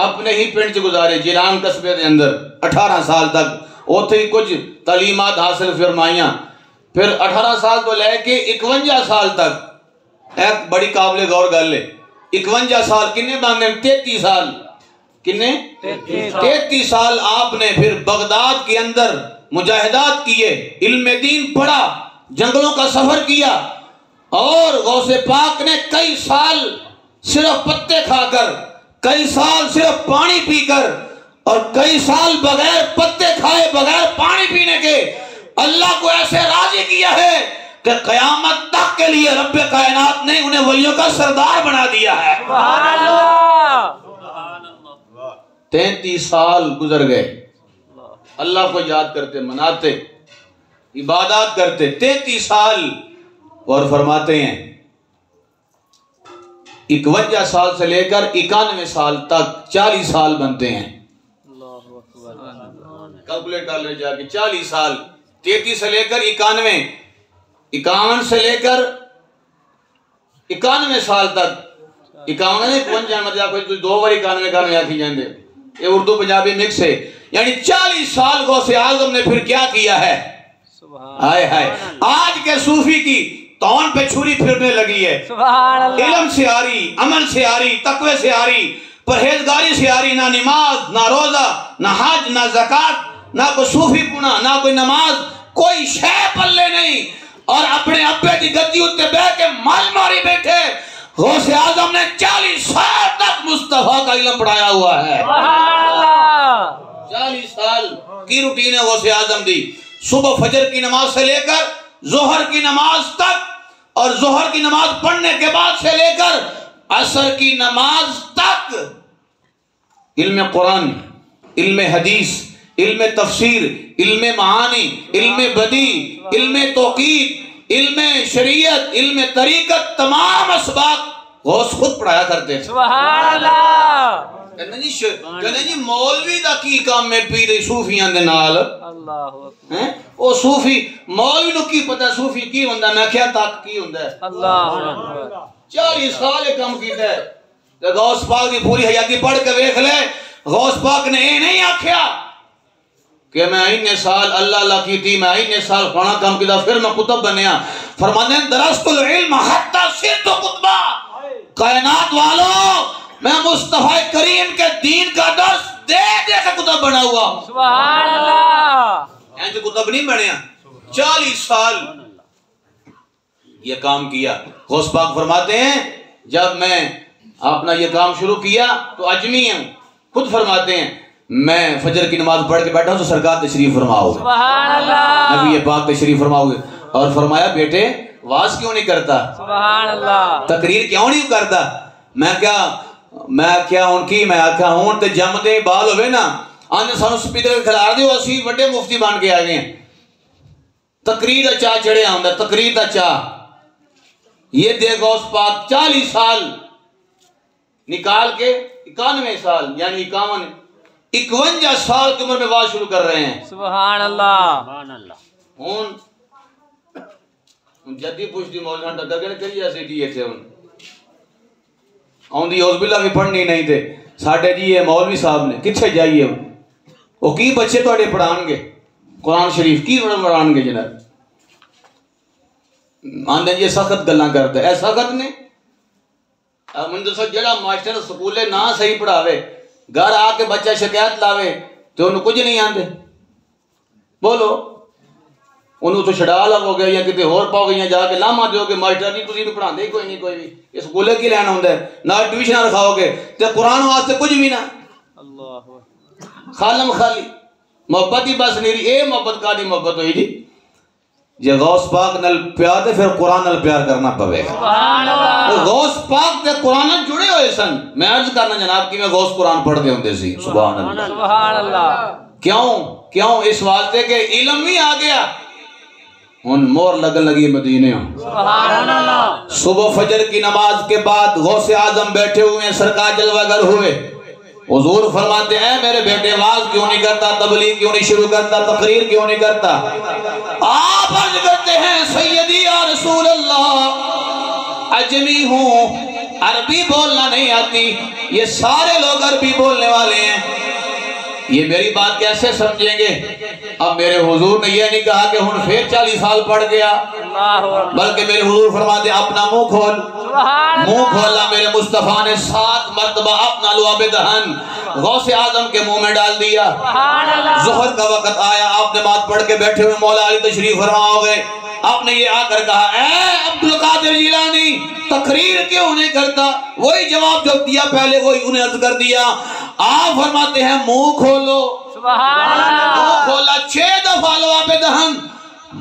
اپنے ہی پنڈ چ گزارے جیلان قصبے دے اندر. 18 سال تک اوتھے ہی کچھ تعلیمات حاصل فرمائیاں. پھر 18 سال تو لے کے 51 سال تک ایک بڑی قابل غور گل ہے. 51 سال کنے باندھے 33 سال کنے 33 سال آپ نے پھر بغداد کے اندر مجاہدات کیے, علم دین پڑھا, جنگلوں کا سفر کیا. اور غوث پاک نے کئی سال صرف پتے کھا کر, کئی سال صرف پانی پی کر, اور کئی سال بغیر پتے کھائے بغیر پانی پینے کے اللہ کو ایسے راضی کیا ہے کہ قیامت تک کے لیے رب کائنات نے انہیں ولیوں کا سردار بنا دیا ہے. سبحان اللہ. 33 سال گزر گئے اللہ کو یاد کرتے مناتے عبادات کرتے. 33 سال. اور فرماتے ہیں 51 سال سے لے کر 91 سال تک 40 سال بنتے ہیں. کیلکولیٹ کر لے جا کے 40 سال. 33 سے لے کر 91, 51 سے لے کر 91 سال تک. 51 نے 51 مطلب کوئی 2 بار 91 آکھی جاندے, یہ اردو پنجابی مکس ہے. یعنی 40 سال غوث اعظم نے پھر کیا کیا ہے. ہائے ہائے آج کے صوفی کی تون پہ چھری پھرنے لگی ہے. سبحان اللہ. علم سے آ رہی, عمل سے آ رہی, تقوی سے آ رہی, پرہیزگاری سے آ رہی. نہ نماز, نہ روزہ, نہ حج, نہ زکاة, نہ کوئی صوفی پونا, نہ کوئی نماز, کوئی شے پلے نہیں. اور اپنے ابے کی گدی اتے بے کے مال ماری بیٹھے. غوث اعظم نے 40 سال تک مصطفیٰ کا علم پڑھایا ہوا ہے. سبحان اللہ. 40 سال کی روٹین ہے غوث اعظم دی. صبح فجر کی نماز سے لے کر ظہر کی نماز تک, اور ظہر کی نماز پڑھنے کے بعد سے لے کر عصر کی نماز تک علم قرآن, علم حدیث, علم تفسیر, علم معانی, علم بدیع, علم توقید, علم شریعت, علم طریقت, تمام اسباق غوث خود پڑھایا کرتے تھے. سبحان اللہ. کہنے جی مولوی دا کی کام میں پیر صوفیاں دے نال. اللہ اکبر. او صوفی مولوی نو کی پتہ صوفی کی ہوندا؟ میں کیا تک کی ہوندا ہے. اللہ اکبر. 40 سال یہ کام کیتا ہے. تے غوث پاک دی پوری حیاتی پڑھ کے ویکھ لے. غوث پاک نے اے نہیں آکھیا کہ میں اتنے سال اللہ اللہ کی تھی، میں اتنے سال فلانا کام کیتا پھر میں کتب بنیا. فرماتے ہیں درست العلم حتی صرت کتبہ. کائنات والوں میں مصطفیٰ کریم کے دین کا درس دے دے کے کتب بنا ہوا. سبحان اللہ. اینج کتب نہیں بنیا. 40 سال یہ کام کیا. غوث پاک فرماتے ہیں جب میں اپنا یہ کام شروع کیا تو اجمی ہوں. خود فرماتے ہیں میں فجر کی نماز پڑھ کے بیٹھا ہوں تو سرکار تشریف فرماؤ گے. سبحان اللہ. نبی پاک تشریف فرماؤ گے. اور فرمایا بیٹے واز کیوں نہیں کرتا؟ سبحان اللہ. تقریر کیوں نہیں کرتا؟ میں کیا ان کی میں آکھا ہوں تے جم دے بال ہوئے نا آنے سانو سپیکر کھلار دیو اسی وڈے مفتی بان کے آگئے ہیں. تقریر دا چاہ چڑھے آؤں دا تقریر دا چاہ. یہ دے غوث پاک 40 سال نکال کے 91 سال یعنی 51 سال کی عمر میں واز شروع کر رہے ہیں. سبحان اللہ. ہون جدی پوچھتی مولانا ٹکر کے کری ایسے دیئے تھے ان آن دی عوض باللہ بھی پڑھنی نہیں تھے. ساڑھے جی یہ مولوی صاحب نے کتھے جائیے وہ کی بچے توڑے پڑھان گے قرآن شریف کی پڑھان گے جناب. آندھیں یہ سخت گلنا کرتا ہے. اے سخت نے مندرسہ جڑا ماسٹر سکولے نہ صحیح پڑھاوے گھر آ کے بچہ شکایت لاوے تو انہوں کچھ نہیں آندے. بولو انہوں تو چھڑا لگ ہو گیا یا کتے اور پاؤ گئی جا کے لاما دیو کہ ماسٹر نہیں تسی بھی پڑھان دے کوئی نہیں کوئی بھی یہ سکولے کی لینا ہوندہ ہے نہ ٹیوشنہ رکھاؤ گے تے قرآن واسطے کچھ بھی نہ خالم خالی محبت ہی بس نہیں رہی. اے محبت کا دی محبت ہوئی جی جے غوث پاک نل پیار دے پھر قرآن نل پیار کرنا پوے گا. غوث پاک تے قرآن نل جڑے ہوئے سن. میں عرض کرنا جناب کی میں غوث قرآن پڑھ دے ہوندے سی. سبحان اللہ. سبحان اللہ. کیوں اس واسطے کہ علم بھی آ گیا. ان مور لگن لگی مدینے ہوں. سبحان اللہ. صبح فجر کی نماز کے بعد غوث اعظم بیٹھے ہوئے ہیں سرکار جلوہ گر ہوئے. حضور فرماتے ہیں میرے بیٹے واز کیوں نہیں کرتا تبلیغ کیوں نہیں شروع کرتا تقریر کیوں نہیں کرتا. آپ عرض کرتے ہیں سیدی یا رسول اللہ اجمی ہوں عربی بولنا نہیں آتی یہ سارے لوگ عربی بولنے والے ہیں یہ میری بات کیسے سمجھیں گے. اب میرے حضور نے یہ نہیں کہا کہ ہن پھر 40 سال پڑھ گیا بلکہ میرے حضور فرماتے اپنا منہ کھول. منہ کھولا میرے مصطفیٰ نے 7 مرتبہ اپنا لعاب دہن غوث اعظم کے منہ میں ڈال دیا. ظہر کا وقت آیا آپ نماز پڑھ کے بیٹھے ہوئے مولا علی تشریف فرما ہو گئے. آپ نے یہ آ کر کہا اے عبدالقادر جیلانی تقریر کیوں نہیں کرتا. وہی جواب جو دیا پہلے وہی انہیں عرض کر دیا. آپ فرماتے ہیں منہ کھولو. منہ کھولا 6 دفعہ لعاب دہن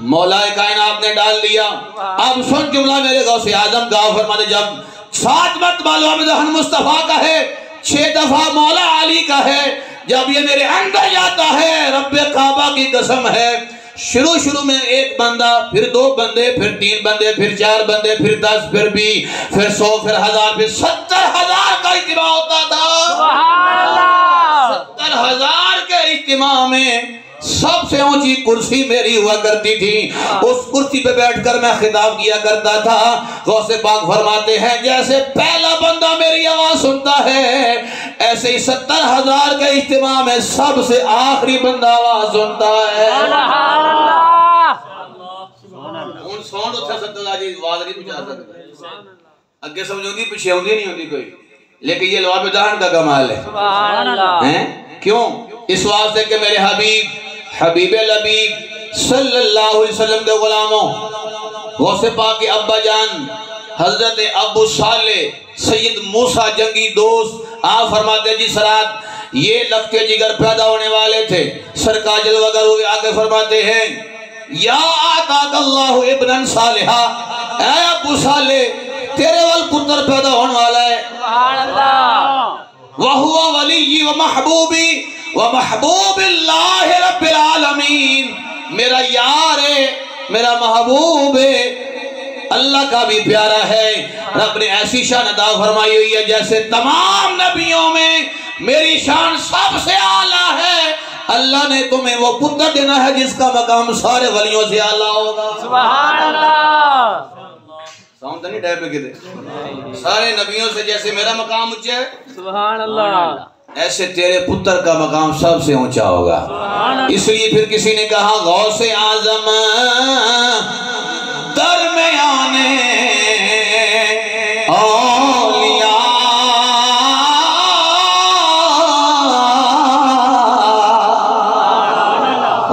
مولا کائنات نے ڈال دیا. اب سن جملہ میرے غوث اعظم کا. فرماتے جب 7 مرتبہ لعاب دہن مصطفیٰ کا ہے 6 دفعہ مولا علی کا ہے جب یہ میرے اندر جاتا ہے رب کعبہ کی قسم ہے شروع میں 1 بندہ پھر 2 بندے پھر 3 بندے پھر 4 بندے پھر 10 پھر 20 پھر 100 پھر 1000 پھر 70,000 کا اجتماع ہوتا تھا. 70,000 کے اجتماع میں سب سے اونچی کرسی میری ہوا کرتی تھی. اس کرسی پہ بیٹھ کر میں خطاب کیا کرتا تھا. غوث پاک فرماتے ہیں جیسے پہلا بندہ میری آواز سنتا ہے ایسے ہی 70,000 کے اجتماع میں سب سے آخری بندہ آواز سنتا ہے. ان ساؤنڈ اتھا سکتا جی آواز نہیں پہنچا سکتا. اگے سمجھوں گی پیچھے ہوندی نہیں ہوندی کوئی لیکن یہ لعاب دہن کا کمال ہے. سبحان اللہ. کیوں؟ اس واسطے کہ میرے حبیب لبیب صلی اللہ علیہ وسلم کے غلاموں غوث پاک کے ابا جان حضرت ابو صالح سید موسیٰ جنگی دوست آپ فرماتے جی سرات یہ لگتے جگر پیدا ہونے والے تھے. سرکار جلوہ گر ہوئے آگے فرماتے ہیں یا آتاک اللہ ابن صالحہ اے ابو صالح تیرے وال پتر پیدا ہونے والا ہے. سبحان اللہ. وَهُوَ وَلِيِّ وَمَحْبُوبِ وَمَحْبُوبِ اللَّهِ رَبِّ الْعَالَمِينَ میرا یار ہے میرا محبوب ہے اللہ کا بھی پیارا ہے. رب نے ایسی شان عطا فرمائی ہوئی ہے جیسے تمام نبیوں میں میری شان سب سے اعلیٰ ہے. اللہ نے تمہیں وہ پتر دینا ہے جس کا مقام سارے ولیوں سے اعلیٰ ہوگا. سبحان اللہ. ساؤنڈ نہیں ڈائر پہ کہتے سارے نبیوں سے جیسے میرا مقام اونچا ہے سبحان اللہ ایسے تیرے پتر کا مقام سب سے اونچا ہوگا. اس لیے پھر کسی نے کہا غوث اعظم درمیانے اولیاء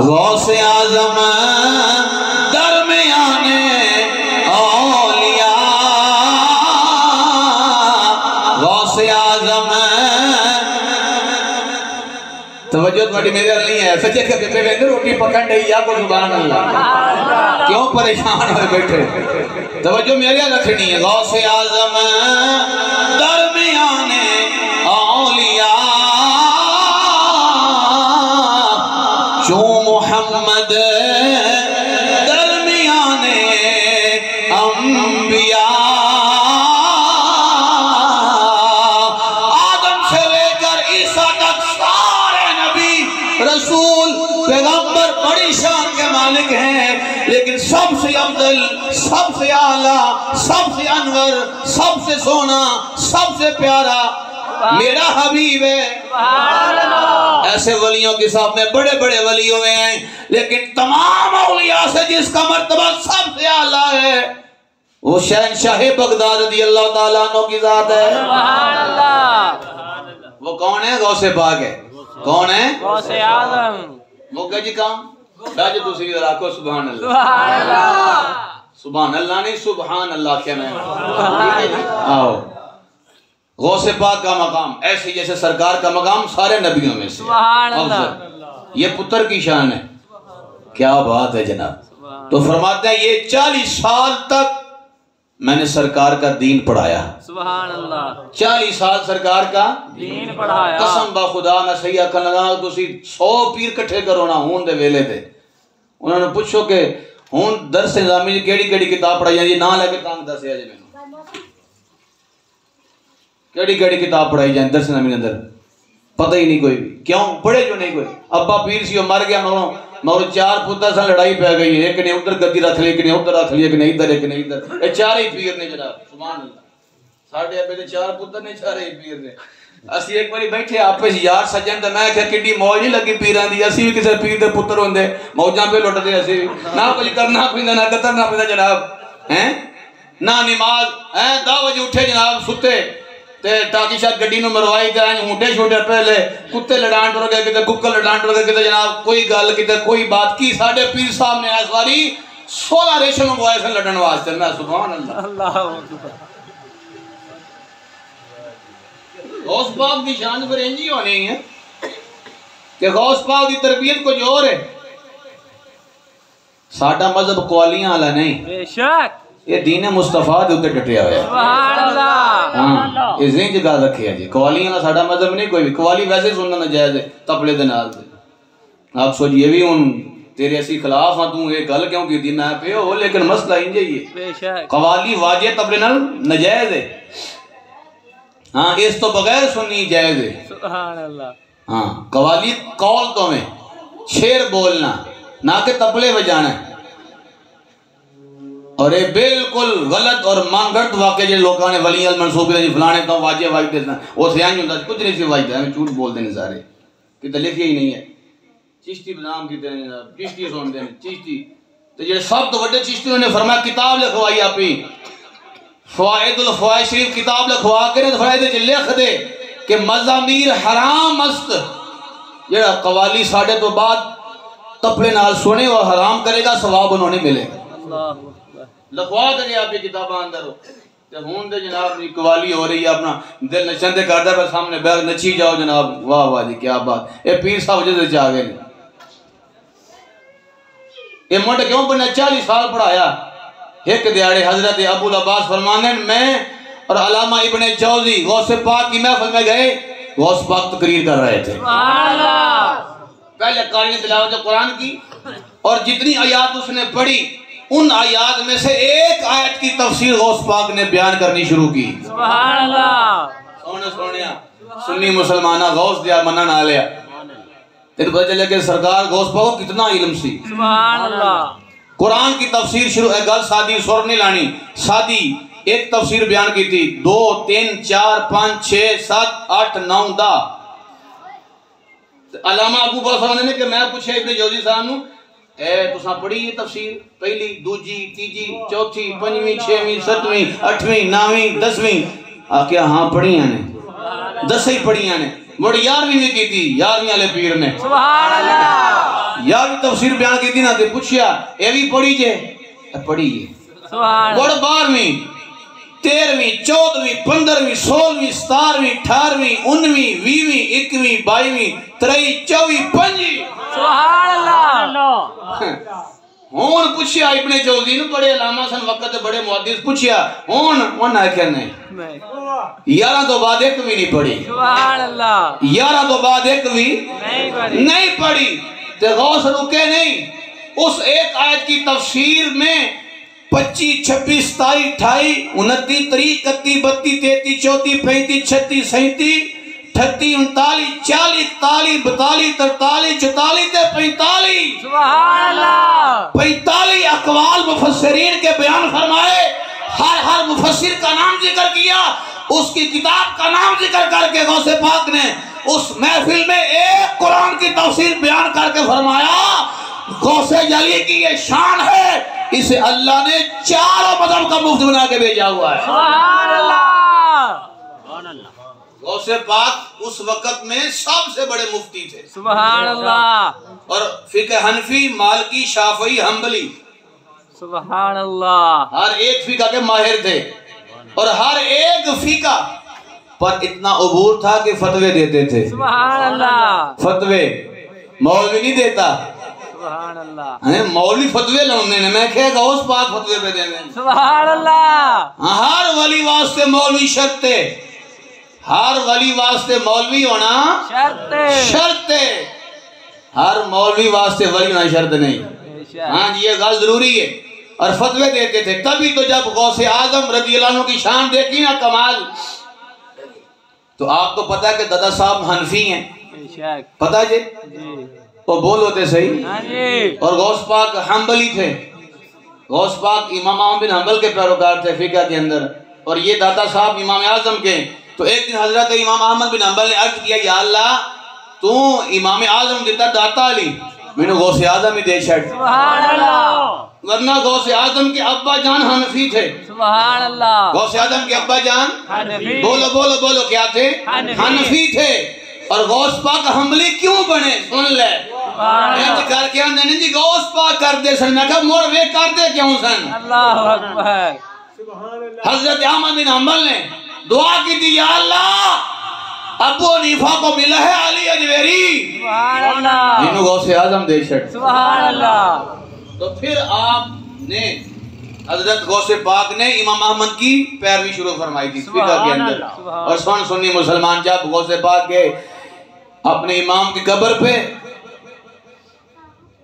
غوث اعظم درمیانے اولیاء غوث اعظم. توجہ تمہاری میرے نہیں ہے سچے کہ بے بے روٹی پکڑ رہی ہے کو سبحان اللہ کیوں پریشان ہوئے بیٹھے. توجہ میرے رکھنی ہے. غوث اعظم درمیان اولیاء جو محمد درمیان انبیاء رسول پیغمبر بڑی شان کے مالک ہیں لیکن سب سے افضل سب سے اعلیٰ سب سے انور سب سے سونا سب سے پیارا میرا حبیب ہے. ایسے ولیوں کے ساتھ میں بڑے بڑے ولی ہوئے ہیں لیکن تمام اولیاء سے جس کا مرتبہ سب سے اعلیٰ ہے وہ شہنشاہ بغداد رضی اللہ تعالیٰ عنہ کی ذات ہے. وہ کون ہے؟ غوث پاک ہے. کون ہے؟ غوث اعظم. موقع جی کام راجہ تو سیدھا رکھو سبحان اللہ. سبحان اللہ. سبحان اللہ نہیں سبحان اللہ کیا میں آؤ. غوث پاک کا مقام ایسے جیسے سرکار کا مقام سارے نبیوں میں سے سبحان اللہ. یہ پتر کی شان ہے. کیا بات ہے جناب. تو فرماتے ہیں یہ 40 سال تک میں نے سرکار کا دین پڑھایا. سبحان اللہ. 40 سال سرکار کا دین پڑھایا. قسم با خدا نہ صحیح اکھن لگا تسی 100 پیر کٹھے کرو نا ہون دے ویلے تے انہوں نے پوچھو کہ ہون درس نظامی کیڑی کیڑی کتاب پڑھائی جائے نہ لے کے تانگ دسیا جی میں کیڑی کیڑی کتاب پڑھائی جائے درس نظامی اندر پتہ ہی نہیں کوئی بھی. کیوں پڑھے جو نہیں کوئی. ابا پیر سی مر گیا مگر 4 پتر سے لڑائی پہ گئی ہے. ایک نے ادھر گدی رکھ لی ایک نے ادھر رکھ لی ایک نے ادھر ایک نے ادھر. یہ 4 ہی پیر نے جناب سبحان اللہ. ساڑھے ابے 4 پتر نے 4 ہی پیر نے. اسی ایک باری بیٹھے آپس یار سجن تے میں کہ کڈی موج نہیں لگی پیران دی. اسی بھی کسی پیر دے پتر ہوندے موجاں پہ لٹ دے. اسی نہ کچھ کرنا پیندا نہ قطر نہ پیندا جناب ہیں نہ نماز ہیں 10 بجے اٹھے جناب ستے تے ٹاکی شاید گڈی نو مروائی تے ہونٹے چھوٹے پہلے کتے لڑان ٹر گئے کتے ککڑ لڑان ٹر گئے کتے جناب کوئی گل کتے کوئی بات کی. ساڈے پیر صاحب نے اس واری 16 ریشم منگوائے سن لڑن واسطے. میں سبحان اللہ. اللہ اکبر. غوث پاک کی شان پر انجی ہونی ہے کہ غوث پاک کی تربیت کچھ اور ہے. ساڈا مذہب قوالیاں والا نہیں. بے شک. یہ دین مصطفیٰ دے اوتے ڈٹیا ہوا ہے. سبحان اللہ. ہاں اس ذہن چ گل رکھیا جی. قوالیاں والا ساڈا مذہب نہیں کوئی بھی. قوالی ویسے سننا ناجائز ہے تبلے دے نال. آپ سوچ یہ بھی ہن تیرے اسی خلاف ہاں تو یہ گل کیوں کی دین ہے پہ ہو لیکن مسئلہ انج ہی ہے. بے شک. قوالی واجب تبلے نال ناجائز ہے. ہاں اس تو بغیر سننی جائز ہے. سبحان اللہ. ہاں قوالی قول تو میں شعر بولنا نہ کہ تبلے بجانا. اور یہ بالکل غلط اور مانگرد واقعہ جو لوگوں نے ولی المنصوبی دے فلانے تو واجب واجب دے وہ سیان ہوندا کچھ نہیں سی واجب ہے جھوٹ بول دے نے سارے کہ لکھیا ہی نہیں ہے. چشتی بدنام کیتے نے جناب چشتی سن دے چشتی تے جڑے سب تو بڑے چشتی نے فرمایا کتاب لکھوائی اپنی فوائد الفوائد شریف کتاب لکھوا کے نے فوائد وچ لکھ دے کہ مزامیر حرام است جڑا قوالی ساڈے تو بعد تپڑے نال سنے وہ حرام کرے گا ثواب انہوں نے ملے گا. اللہ لکھوا دے آپ کی کتاباں اندر ہو تے ہون دے جناب دی قوالی ہو رہی ہے اپنا دل نچن دے کردا پر سامنے بیٹھ نچی جاؤ جناب. واہ واہ جی کیا بات. اے پیر صاحب جدے چا گئے اے منڈ کیوں بنے 40 سال پڑھایا. ایک دیاڑے حضرت ابو العباس فرمانے میں اور علامہ ابن جوزی غوث پاک کی محفل میں گئے. غوث پاک تقریر کر رہے تھے. سبحان اللہ. پہلے قاری نے تلاوت قرآن کی اور جتنی آیات اس نے پڑھی ان آیات میں سے ایک آیت کی تفسیر غوث پاک نے بیان کرنی شروع کی. سبحان اللہ. سونیا سنی مسلمانہ غوث دیا منع نہ لیا. تیرے پتہ چلے کہ سرکار غوث پاک کو کتنا علم سی. سبحان اللہ. قرآن کی تفسیر شروع ہے. گل سادی سر نہیں لانی. سادی ایک تفسیر بیان کی تھی. 2 3 4 5 6 7 8 9 10. علامہ ابو بکر فرماتے ہیں کہ میں پوچھا ابن جوزی صاحب نو اے تساں پڑھی یہ تفسیر پہلی دوجی تیجی چوتھی پنجویں چھویں ستویں اٹھویں نویں دسویں آکیا ہاں پڑھی ہیں نے 10 ہی پڑھی ہیں نے مڑ 11ویں میں کی تھی 11ویں والے پیر نے سبحان اللہ. 11ویں تفسیر بیان کی تھی نا تے پوچھیا اے بھی پڑھی جے پڑھی ہے سبحان مڑ 12ویں 13ویں 14ویں 15ویں 16ویں 17ویں 18ویں 19ویں 20ویں 21ویں 22ویں 23 24 25 سبحان اللہ. ہون پوچھیا ابن جوزی نو بڑے علامہ سن وقت بڑے محدث پوچھیا ہون انہاں کہا نہیں 11 تو بعد 1ویں نہیں پڑھی. سبحان اللہ. 11 تو بعد 1ویں نہیں پڑھی. تے غوث رکے نہیں. اس ایک آیت کی تفسیر میں 25 26 27 28 29 30 31 32 33 34 35 36 37 38 39 40 41 42 43 44 45 سبحان اللہ. 45 اقوال مفسرین کے بیان فرمائے. ہر مفسر کا نام ذکر کیا. اس کی کتاب کا نام ذکر کر کے غوث پاک نے اس محفل میں ایک قرآن کی تفسیر بیان کر کے فرمایا غوث جلی کی یہ شان ہے اسے اللہ نے 4 مذہب کا مفتی بنا کے بھیجا ہوا ہے. سبحان اللہ. غوث پاک اس وقت میں سب سے بڑے مفتی تھے. سبحان اللہ. اور فقہ حنفی مالکی شافعی حنبلی سبحان اللہ. ہر ایک فقہ کے ماہر تھے اور ہر ایک فقہ پر اتنا عبور تھا کہ فتوے دیتے تھے. سبحان اللہ. فتوے مولوی نہیں دیتا. سبحان اللہ. مولوی فتوے لاؤنے نے میں کہے گا اس پاک فتوے پہ دے دیں. سبحان اللہ. ہر ولی واسطے مولوی شرط ہے. ہر ولی واسطے مولوی ہونا شرط ہے. ہر مولوی واسطے ولی ہونا شرط نہیں. ہاں جی یہ گل ضروری ہے. اور فتوے دیتے تھے. تبھی تو جب غوث اعظم رضی اللہ عنہ کی شان دیکھی نا کمال تو آپ کو پتا ہے کہ دادا صاحب حنفی ہیں. پتا جی وہ بول ہوتے صحیح. اور غوث پاک حنبلی تھے. غوث پاک امام احمد بن حنبل کے پیروکار تھے فقہ کے اندر اور یہ دادا صاحب امام اعظم کے. تو ایک دن حضرت امام احمد بن حنبل نے عرض کیا یا اللہ تو امام اعظم دیتا داتا علی میں نے غوث اعظم ہی دے چھڑ. سبحان اللہ. ورنہ غوث اعظم کے ابا جان حنفی تھے. سبحان اللہ. غوث اعظم کے ابا جان حنفی. بولو بولو بولو کیا تھے؟ حنفی تھے. اور غوث پاک حنبلی کیوں بنے سن لے. انت کر کے اندر نہیں جی غوث پاک کر دے سن. میں کہا موڑ وے کر دے کیوں سن. اللہ اکبر. حضرت احمد بن حنبل نے دعا کی تھی یا اللہ ابو حنیفہ کو ملا ہے علی اجویری سبحان اللہ. انہوں غوث اعظم دے چھڑ. سبحان اللہ. تو پھر آپ نے حضرت غوث پاک نے امام احمد کی پیروی شروع فرمائی تھی فقہ کے اندر. اور سنی مسلمان جب غوث پاک کے اپنے امام کی قبر پہ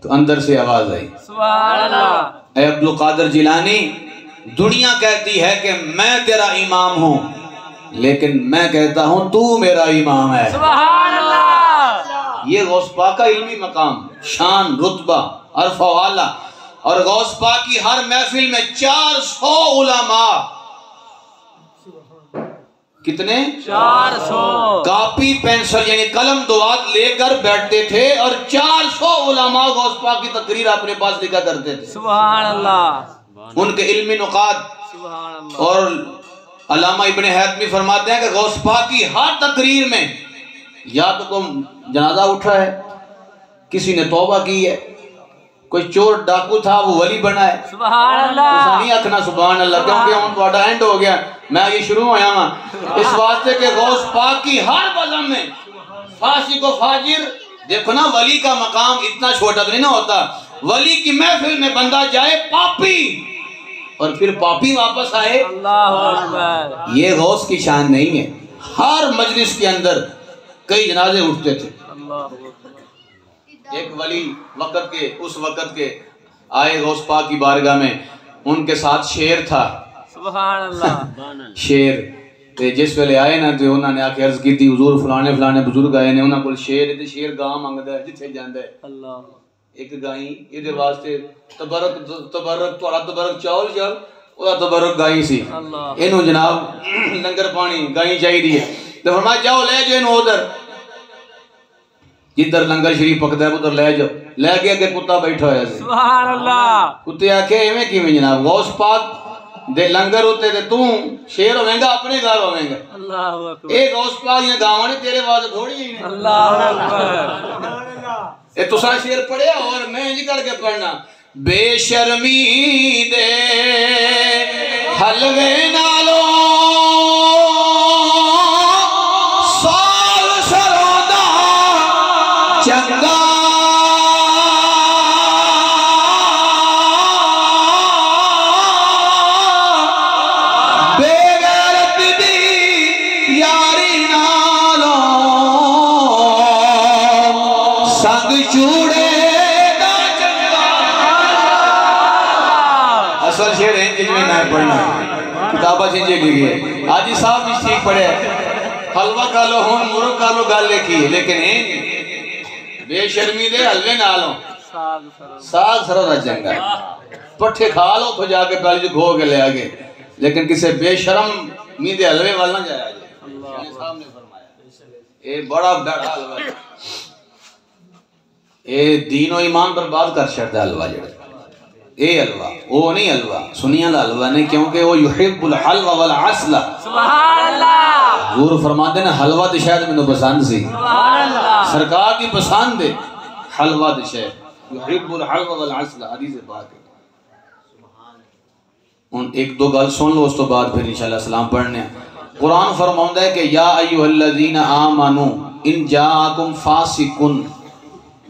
تو اندر سے آواز آئی سبحان اللہ. اے عبدالقادر جیلانی دنیا کہتی ہے کہ میں تیرا امام ہوں لیکن میں کہتا ہوں تو میرا امام ہے. سبحان اللہ. یہ غوث پاک کا علمی مقام شان رتبہ عرف و اعلیٰ. اور غوث پاک کی ہر محفل میں 400 علماء کتنے 400 کاپی پینسل یعنی قلم دوات لے کر بیٹھتے تھے اور 400 علماء غوث پاک کی تقریر اپنے پاس لکھا کرتے تھے. سبحان اللہ. ان کے علمی نقاد. سبحان اللہ. اور علامہ ابن حیثمی فرماتے ہیں کہ غوث پاک کی ہر تقریر میں یا تو کوئی جنازہ اٹھا ہے کسی نے توبہ کی ہے کوئی چور ڈاکو تھا وہ ولی بنا ہے. سبحان تو اللہ. نہیں اکھنا سبحان اللہ کیونکہ ان کو اینڈ ہو گیا میں یہ شروع ہویا ہاں اس واسطے کہ غوث پاک کی ہر بزم میں فاسق و فاجر دیکھو نا ولی کا مقام اتنا چھوٹا تو نہیں نہ ہوتا. ولی کی محفل میں بندہ جائے پاپی اور پھر پاپی واپس آئے. اللہ اکبر. یہ غوث کی شان نہیں ہے. ہر مجلس کے اندر کئی جنازے اٹھتے تھے. اللہ اکبر. ایک ولی وقت کے اس وقت کے آئے غوث پاک کی بارگاہ میں، ان کے ساتھ شیر تھا، سبحان اللہ شیر تے جس ویلے آئے نا تے انہوں نے آ کے عرض کی تھی حضور فلانے فلانے بزرگ آئے نے، انہوں کو شیر تے شیر گاں منگدا ہے جتھے جاندا ہے اللہ ایک گائیں یہ واسطے تبرک تبرک تھوڑا تبرک چاول چل وہ تبرک گائیں سی اللہ اینو جناب لنگر پانی گائیں چاہیے تے فرمایا جاؤ لے جاؤ اینو ادھر جدھر لنگر شریف پکدا ہے ادھر لے جاؤ، لے کے کہ کتا بیٹھا ہوا سی، سبحان اللہ کتے آکھے ایویں کیویں جناب غوث پاک دے لنگر ہوتے تے تو شیر ہویں گا اپنے گھر ہویں گا، اللہ اکبر اے غوث پاک یہ گاواں نے تیرے واسطے تھوڑی ہی نے، اللہ اکبر اے تساں شیر پڑھیا اور میں انج کر کے پڑھنا بے شرمی دے حلوے نالو سال سروں دا چنگا بے غیرت دی یاری نالو سنگ چوڑے دا چنگا اصل شیر ہے جن میں نہ پڑھنا کتابہ چنجے لگی ہے آجی صاحب بھی ٹھیک پڑھے حلوہ کالو ہون مرو کالو گال لکھی ہے لیکن بے شرمی دے حلوے نالوں ساگ سروں دا چنگا پٹھے کھا لو تو جا کے پہلے جو کھو کے لے آگے لیکن کسے بے شرم میدے حلوے والا نہ جایا جائے صاحب نے فرمایا اے بڑا بڑا حلوہ ہے اے دین و ایمان برباد کر چھڑتا ہے حلوہ جڑا اے حلوہ وہ نہیں حلوہ سنیا حلوہ نہیں کیونکہ وہ یحب الحلوہ والعسل سبحان اللہ حضور فرماتے ہیں حلوہ تے شاید میں پسند سی سبحان اللہ سرکار کی پسند ہے حلوہ تے شاید یحب الحلوہ والعسل حدیث پاک ہے ان ایک دو گل سن لو اس تو بعد پھر انشاءاللہ سلام پڑھنے قرآن فرماؤں ہے کہ یا ایوہ الذین آمنوا ان جاءکم فاسقن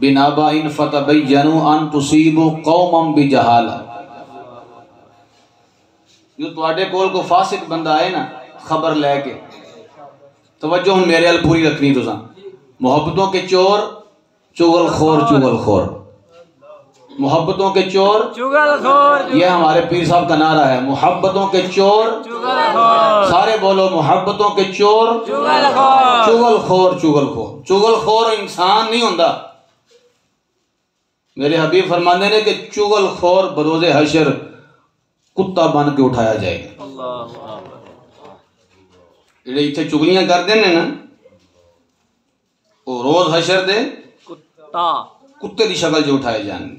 بنبأ فتبینوا ان تصیبوا قوما بجہالہ جو تواڈے کول کو فاسق بندہ آئے نا خبر لے کے توجہ ہن میرے ال پوری رکھنی تساں محبتوں کے چور چغل خور محبتوں کے چور چغل خور یہ ہمارے پیر صاحب کا نعرہ ہے محبتوں کے چور چغل خور سارے بولو محبتوں کے چور چغل خور چغل خور چغل خور انسان نہیں ہوندا میرے حبیب فرمانے نے کہ چغل خور بروز حشر کتا بن کے اٹھایا جائے گا اللہ جڑے ایتھے چگلیاں کر دینے نا وہ روز حشر دے کتا کتے دی شکل جو اٹھائے جانے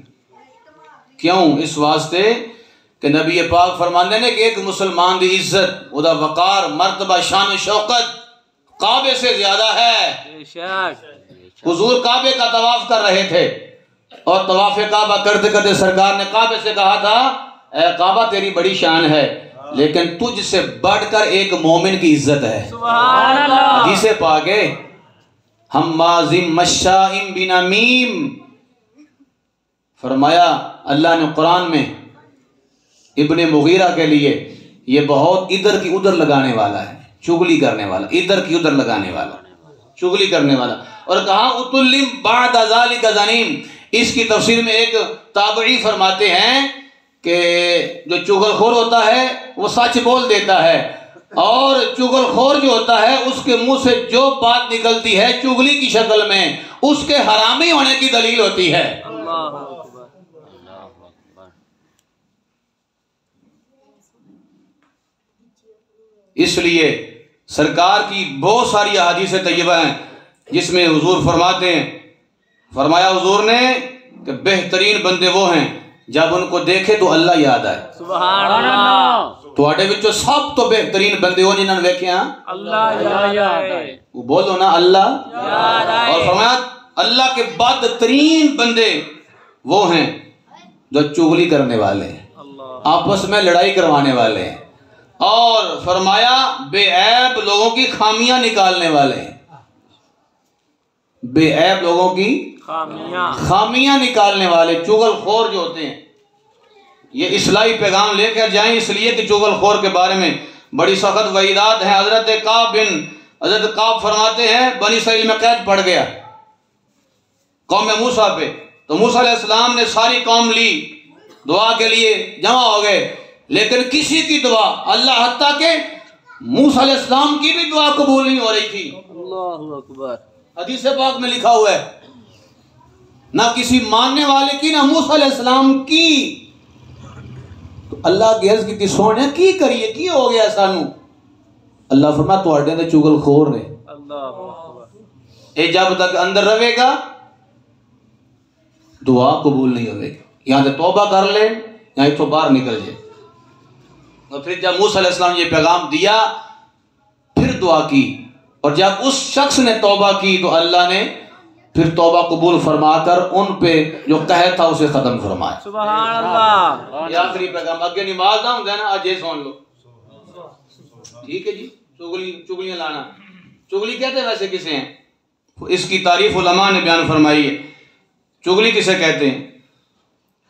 کیوں اس واسطے کہ نبی پاک فرمانے نے کہ ایک مسلمان دی عزت او دا وقار مرتبہ شان و شوقت کعبے سے زیادہ ہے بے شک حضور کعبے کا طواف کر رہے تھے اور طواف کعبہ کرتے کرتے سرکار نے کعبے سے کہا تھا اے کعبہ تیری بڑی شان ہے لیکن تجھ سے بڑھ کر ایک مومن کی عزت ہے سبحان اللہ حدیث پاک ہے ہمازم مشائم بنمیم فرمایا اللہ نے قرآن میں ابن مغیرہ کے لیے یہ بہت ادھر کی ادھر لگانے والا ہے چگلی کرنے والا ادھر کی ادھر لگانے والا چگلی کرنے والا اور کہا اتلم بعد ذالک زنیم اس کی تفسیر میں ایک تابعی فرماتے ہیں کہ جو چغل خور ہوتا ہے وہ سچ بول دیتا ہے اور چغل خور جو ہوتا ہے اس کے منہ سے جو بات نکلتی ہے چگلی کی شکل میں اس کے حرامی ہونے کی دلیل ہوتی ہے اللہ اکبر اس لیے سرکار کی بہت ساری احادیث طیبہ ہیں جس میں حضور فرماتے ہیں فرمایا حضور نے کہ بہترین بندے وہ ہیں جب ان کو دیکھے تو اللہ یاد آئے سبحان اللہ تو آڑے بچو سب تو بہترین بندے ہو جنہوں نے دیکھے ہاں اللہ یاد آئے وہ بولو نا اللہ یاد آئے اور فرمایا اللہ کے بدترین بندے وہ ہیں جو چغلی کرنے والے ہیں اللہ آپس میں لڑائی کروانے والے ہیں اور فرمایا بے عیب لوگوں کی خامیاں نکالنے والے ہیں بے عیب لوگوں کی خامیاں نکالنے والے چغل خور جو ہوتے ہیں یہ اصلاحی پیغام لے کر جائیں اس لیے کہ چغل خور کے بارے میں بڑی سخت وعیدات ہیں حضرت کعب فرماتے ہیں بنی اسرائیل میں قید پڑ گیا قوم موسیٰ پہ تو موسیٰ علیہ السلام نے ساری قوم لی دعا کے لیے جمع ہو گئے، لیکن کسی کی دعا، اللہ حتیٰ کہ موسیٰ علیہ السلام کی بھی دعا قبول نہیں ہو رہی تھی۔ اللہ اکبر۔ حدیث پاک میں لکھا ہوا ہے، نہ کسی ماننے والے کی، نہ موسیٰ علیہ السلام کی۔ تو اللہ کی عرض کی سونے کی کریے، کی ہو گیا سانو؟ اللہ فرمایا تواڈے دے چگل خور نے، اللہ اکبر۔ اے جب تک اندر رہے گا دعا قبول نہیں ہوئے گی، یہاں سے توبہ کر لیں یہاں اتوں باہر نکل جائے۔ اور پھر جب موسیٰ علیہ السلام نے یہ پیغام دیا پھر دعا کی، اور جب اس شخص نے توبہ کی تو اللہ نے پھر توبہ قبول فرما کر ان پہ جو قہر تھا اسے ختم فرمایا۔ سبحان اللہ۔ یہ آخری پیغام، اگے نماز نہ ہوتا ہے نا، آج یہ سن لو، ٹھیک ہے جی۔ چگلیاں لانا، چگلی کہتے ہیں ویسے کسے ہیں؟ اس کی تعریف علماء نے بیان فرمائی ہے۔ چگلی کسے کہتے ہیں؟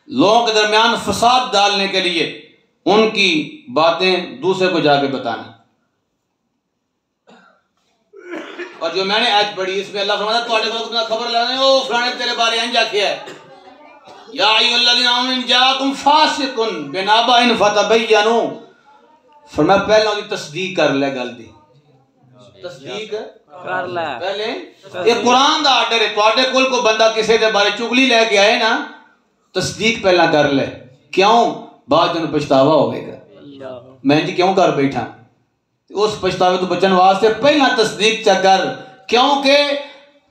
لوگوں کے درمیان فساد ڈالنے کے لیے ان کی باتیں دوسرے کو جا کے بتانا۔ اور جو میں نے آج پڑھی اس میں اللہ فرماتا ہے تواڈے کول خبر لانے او فلانے تیرے بارے انج آکھیا ہے، یا ایھا الذین آمنوا ان جاءکم فاسق بنبأ فتبینوا، فرمایا پہلے اس کی تصدیق کر لے گل دی، تصدیق کر لے پہلے۔ یہ قرآن دا آرڈر ہے، تواڈے کول کوئی بندہ کسی دے بارے چگلی لے کے آئے نا، تصدیق پہلا کر لے، کیوں؟ بعد میں پچھتاوا ہوئے گا، میں جی کیوں کر بیٹھا، اس پچھتاوے تو بچن واسطے پہلا تصدیق چا کر، کیونکہ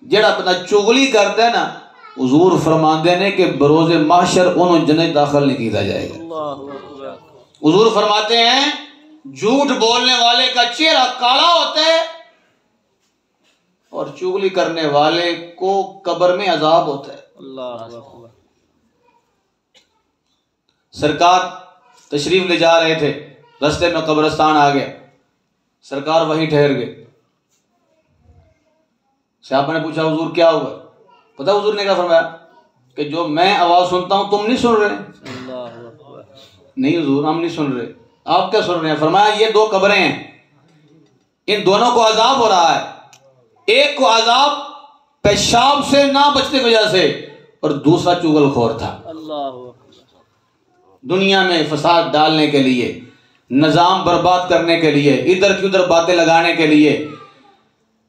جڑا بندہ چگلی کرتا ہے نا حضور فرماندے نے کہ بروز محشر انہوں جنت داخل نہیں کیتا جائے گا۔ حضور فرماتے ہیں جھوٹ بولنے والے کا چہرہ کالا ہوتا ہے اور چگلی کرنے والے کو قبر میں عذاب ہوتا ہے۔ اللہ اکبر۔ سرکار تشریف لے جا رہے تھے، رستے میں قبرستان آ گیا، سرکار وہیں ٹھہر گئے۔ صحابہ نے پوچھا حضور کیا ہوا؟ پتہ حضور نے کیا فرمایا کہ جو میں آواز سنتا ہوں تم نہیں سن رہے؟ اللہ اکبر۔ نہیں حضور ہم نہیں سن رہے۔ آپ کیا سن رہے ہیں؟ فرمایا یہ دو قبریں ہیں، ان دونوں کو عذاب ہو رہا ہے، ایک کو عذاب پیشاب سے نہ بچنے کی وجہ سے اور دوسرا چغل خور تھا، اللہ اکبر۔ دنیا میں فساد ڈالنے کے لیے، نظام برباد کرنے کے لیے، ادھر کی ادھر باتیں لگانے کے لیے۔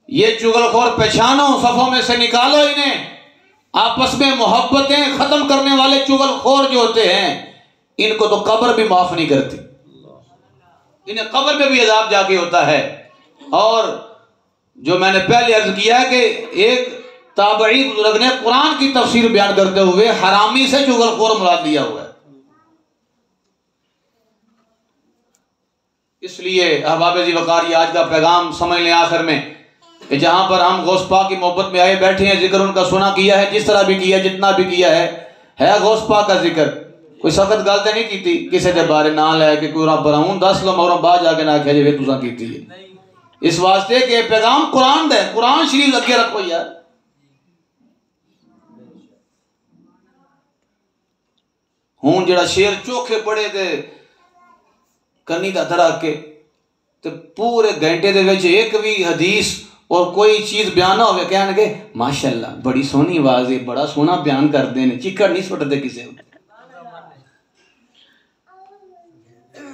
یہ چغل خور پہچانو، صفوں میں سے نکالو انہیں۔ آپس میں محبتیں ختم کرنے والے چغل خور جو ہوتے ہیں ان کو تو قبر بھی معاف نہیں کرتی، انہیں قبر میں بھی عذاب جا کے ہوتا ہے۔ اور جو میں نے پہلے عرض کیا کہ ایک تابعی بزرگ نے قرآن کی تفسیر بیان کرتے ہوئے حرامی سے چغل خور مراد لیا ہوا ہے۔ اس لیے احباب ذی وقار یہ آج کا پیغام سمجھ لیں آخر میں کہ جہاں پر ہم غوث پاک کی محبت میں آئے بیٹھے ہیں، ذکر ان کا سنا کیا ہے، جس طرح بھی کیا، جتنا بھی کیا ہے غوث پاک کا ذکر، کوئی سخت گل تے نہیں کیتی کسی دے بارے نہ لے کے کوئی رب براؤن 10 لو موروں بعد جا کے نہ کہے جے تساں کیتی ہے، اس واسطے کہ پیغام قرآن دے، قرآن شریف اگے رکھو یار۔ ہوں جڑا شیر چوکھے پڑے تے کنی دا درا کے تے پورے گھنٹے دے وچ ایک بھی حدیث اور کوئی چیز بیان نہ ہوئے، کہنے گے ماشاءاللہ بڑی سونی آواز ہے، بڑا سونا بیان کر دینے، چکڑ نہیں سٹتے کسے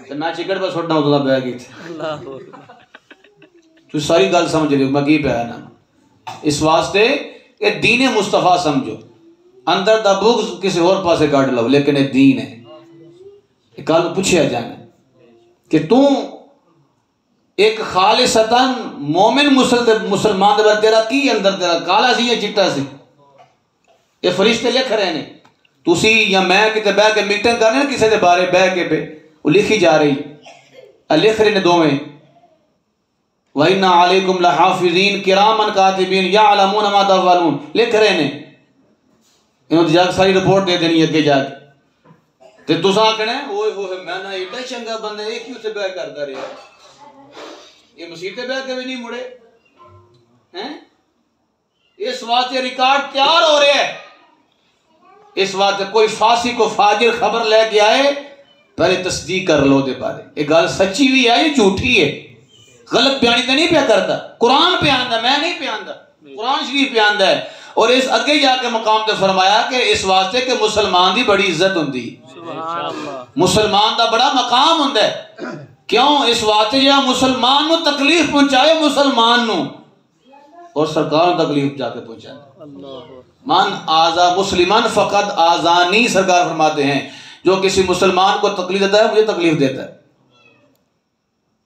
تے میں چکڑ پہ سٹنا ہوتا بہ گئی تھی۔ تو ساری گل سمجھ لے میں کی پیا نا، اس واسطے کہ دین مصطفیٰ سمجھو، اندر دا بغض کسی اور پاسے کاٹ لو، لیکن یہ دین ہے۔ کل پوچھیا جانا کہ تو ایک خالصتاً مومن مسلمان دے بارے تیرا کی اندر تیرا کالا سی یا چٹا سی؟ یہ فرشتے لکھ رہے ہیں، تسی یا میں کتے بہ کے میٹنگ کرنے کسی دے بارے بہ کے پہ وہ لکھی جا رہی، لکھ رہے ہیں دوویں، وَإِنَّ عَلَيْكُمْ لَحَافِظِينَ كِرَامًا كَاتِبِينَ يَعْلَمُونَ مَا تَفْعَلُونَ، لکھ رہے ہیں، انہوں نے جا کے ساری رپورٹ دے دینی اگے جا کے تے تساں کہنا اوئے ہوئے میں نہ ایڈا چنگا بندہ یہ کیوں سے بہ کرتا رہا، یہ مسیطے بہ کے بھی نہیں مڑے ہیں۔ اس واسطے ریکارڈ تیار ہو رہے ہیں، اس واسطے کوئی فاسق و فاجر خبر لے کے آئے پہلے تصدیق کر لو دے بارے، یہ گل سچی بھی ہے یہ جھوٹی ہے، غلط بیانی تو نہیں پیا کرتا، قرآن پہ آندا، میں نہیں پہ آندا، قرآن شریف پہ آندا ہے۔ اور اس اگے جا کے مقام تے فرمایا کہ اس واسطے کہ مسلمان دی بڑی عزت ہوندی، سبحان اللہ مسلمان دا بڑا مقام ہوندا ہے کیوں اس واسطے جہاں مسلمان نو تکلیف پہنچائے مسلمان نو اور سرکار نو تکلیف جا کے پہنچائے اللہ من آزا مسلمان فقط آزانی سرکار فرماتے ہیں جو کسی مسلمان کو تکلیف دیتا ہے مجھے تکلیف دیتا ہے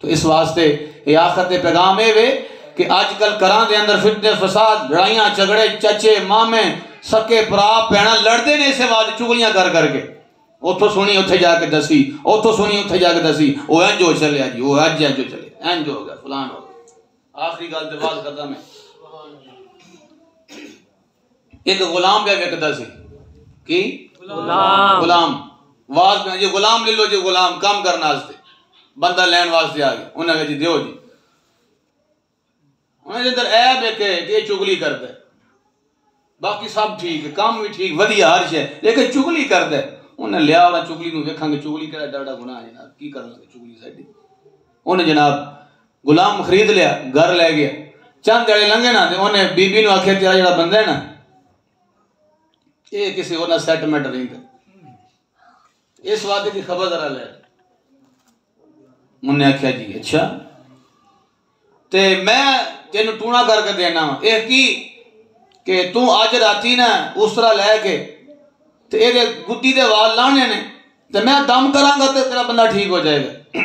تو اس واسطے یہ آخرت پیغام ہے کہ آج کل کران دے اندر فتنے فساد لڑائیاں جھگڑے چچے مامے سکے پرا پینا لڑتے نے اسے واسطے چگلیاں کر کر کے اتھو سنی اتھے جا کے دسی اتھو سنی اتھے جا کے دسی وہ این جو چلے جی وہ این جو چلے این جو ہو گیا فلان ہو گیا آخری گل تے واز کردا میں ایک غلام پہ وکدا سی کی غلام واز میں جی غلام لے لو جی غلام کام کرنا واسطے بندہ لین واسطے آ گیا انہاں نے جی دیو جی انہاں دے اندر عیب ہے کہ یہ چگلی کردا ہے باقی سب ٹھیک ہے کام بھی ٹھیک ودیا ہر شے لیکن چگلی کردا ہے انہیں لیا اور چگلی نو ویکھاں گے چگلی کیڑا ڈاڑا گناہ ہے جناب کی کرن گے چگلی ساڈی انہیں جناب غلام خرید لیا گھر لے گیا چند دیہڑے لنگے نا تے انہیں بی بی نو آکھیا تیرا جڑا بندہ ہے نا یہ کسی اور نہ سیٹلمنٹ رہندا اس واقعے کی خبر ذرا لے انہیں آکھیا جی اچھا تے میں تینوں ٹونا کر کے دینا اے کی کہ تو آج راتی نا اس طرح لے کے تے اے گدی دے وال لانے نے تے میں دم کراں گا تے تیرا بندہ ٹھیک ہو جائے گا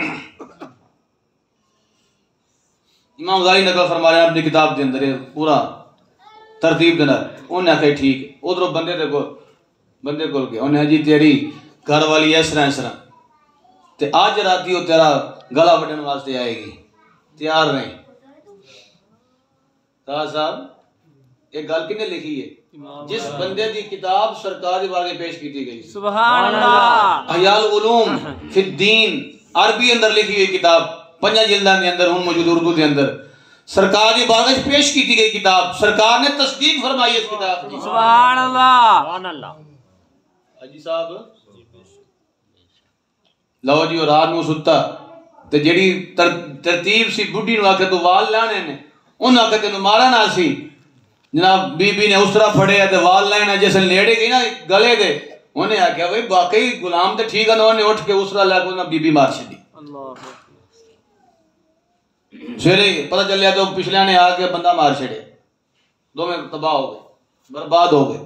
امام غزالی نقل فرما رہے ہیں اپنی کتاب دے اندر پورا ترتیب دینا انہیں آکھا ٹھیک ہے ادھر بندے کول گیا انہیں جی تیری گھر والی اس طرح تے آج راتی وہ تیرا گلا وڈن واسطے آئے گی تیار رہیں صاحب ایک گل کنے لکھی ہے جس بندے دی کتاب سرکار دی بارگاہ پیش کی گئی سبحان اللہ احیاء العلوم فی الدین عربی اندر لکھی ہوئی کتاب 5 جلداں دے اندر ہن موجود اردو دے اندر سرکار دی بارگاہ پیش کی گئی کتاب سرکار نے تصدیق فرمائی اس کتاب کی سبحان اللہ حاجی صاحب لو جی اور رات نو ستا تے جڑی ترتیب سی بڈھی نو آکھے تو وال لانے نے انہاں آکھے تینوں مارا نہ سی جناب بی بی نے اس طرح پھڑے تے وال لینا جیسے نیڑے گئی نا گلے دے انہیں آکھیا بھئی باقی غلام تے ٹھیک ہے نا انہیں اٹھ کے اس طرح لے کے انہاں بی بی مار چھڈی اللہ سویرے پتہ چلیا تو پچھلے نے آ کے بندہ مار چھڑے دو میں تباہ ہو گئے برباد ہو گئے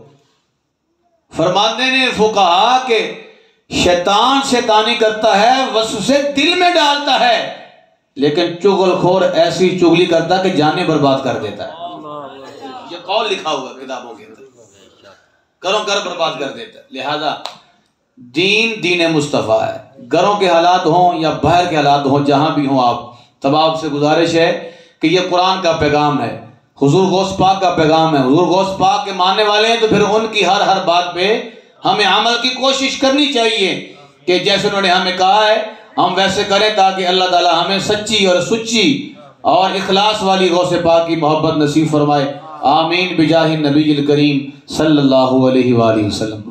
فرماتے نے فقہا کہ شیطان شیطانی کرتا ہے وسوسے دل میں ڈالتا ہے لیکن چغل خور ایسی چغلی کرتا کہ جانیں برباد کر دیتا ہے یہ قول لکھا ہوا کتابوں کے اندر گھروں گھر برباد کر دیتا ہے لہذا دین مصطفیٰ ہے گھروں کے حالات ہوں یا باہر کے حالات ہوں جہاں بھی ہوں آپ تب آپ سے گزارش ہے کہ یہ قرآن کا پیغام ہے حضور غوث پاک کا پیغام ہے حضور غوث پاک کے ماننے والے ہیں تو پھر ان کی ہر بات پہ ہمیں عمل کی کوشش کرنی چاہیے کہ جیسے انہوں نے ہمیں کہا ہے ہم ویسے کریں تاکہ اللہ تعالی ہمیں سچی اور سچی اور اخلاص والی غوث پاک کی محبت نصیب فرمائے آمین بجاہ النبی الکریم صلی اللہ علیہ وآلہ وسلم.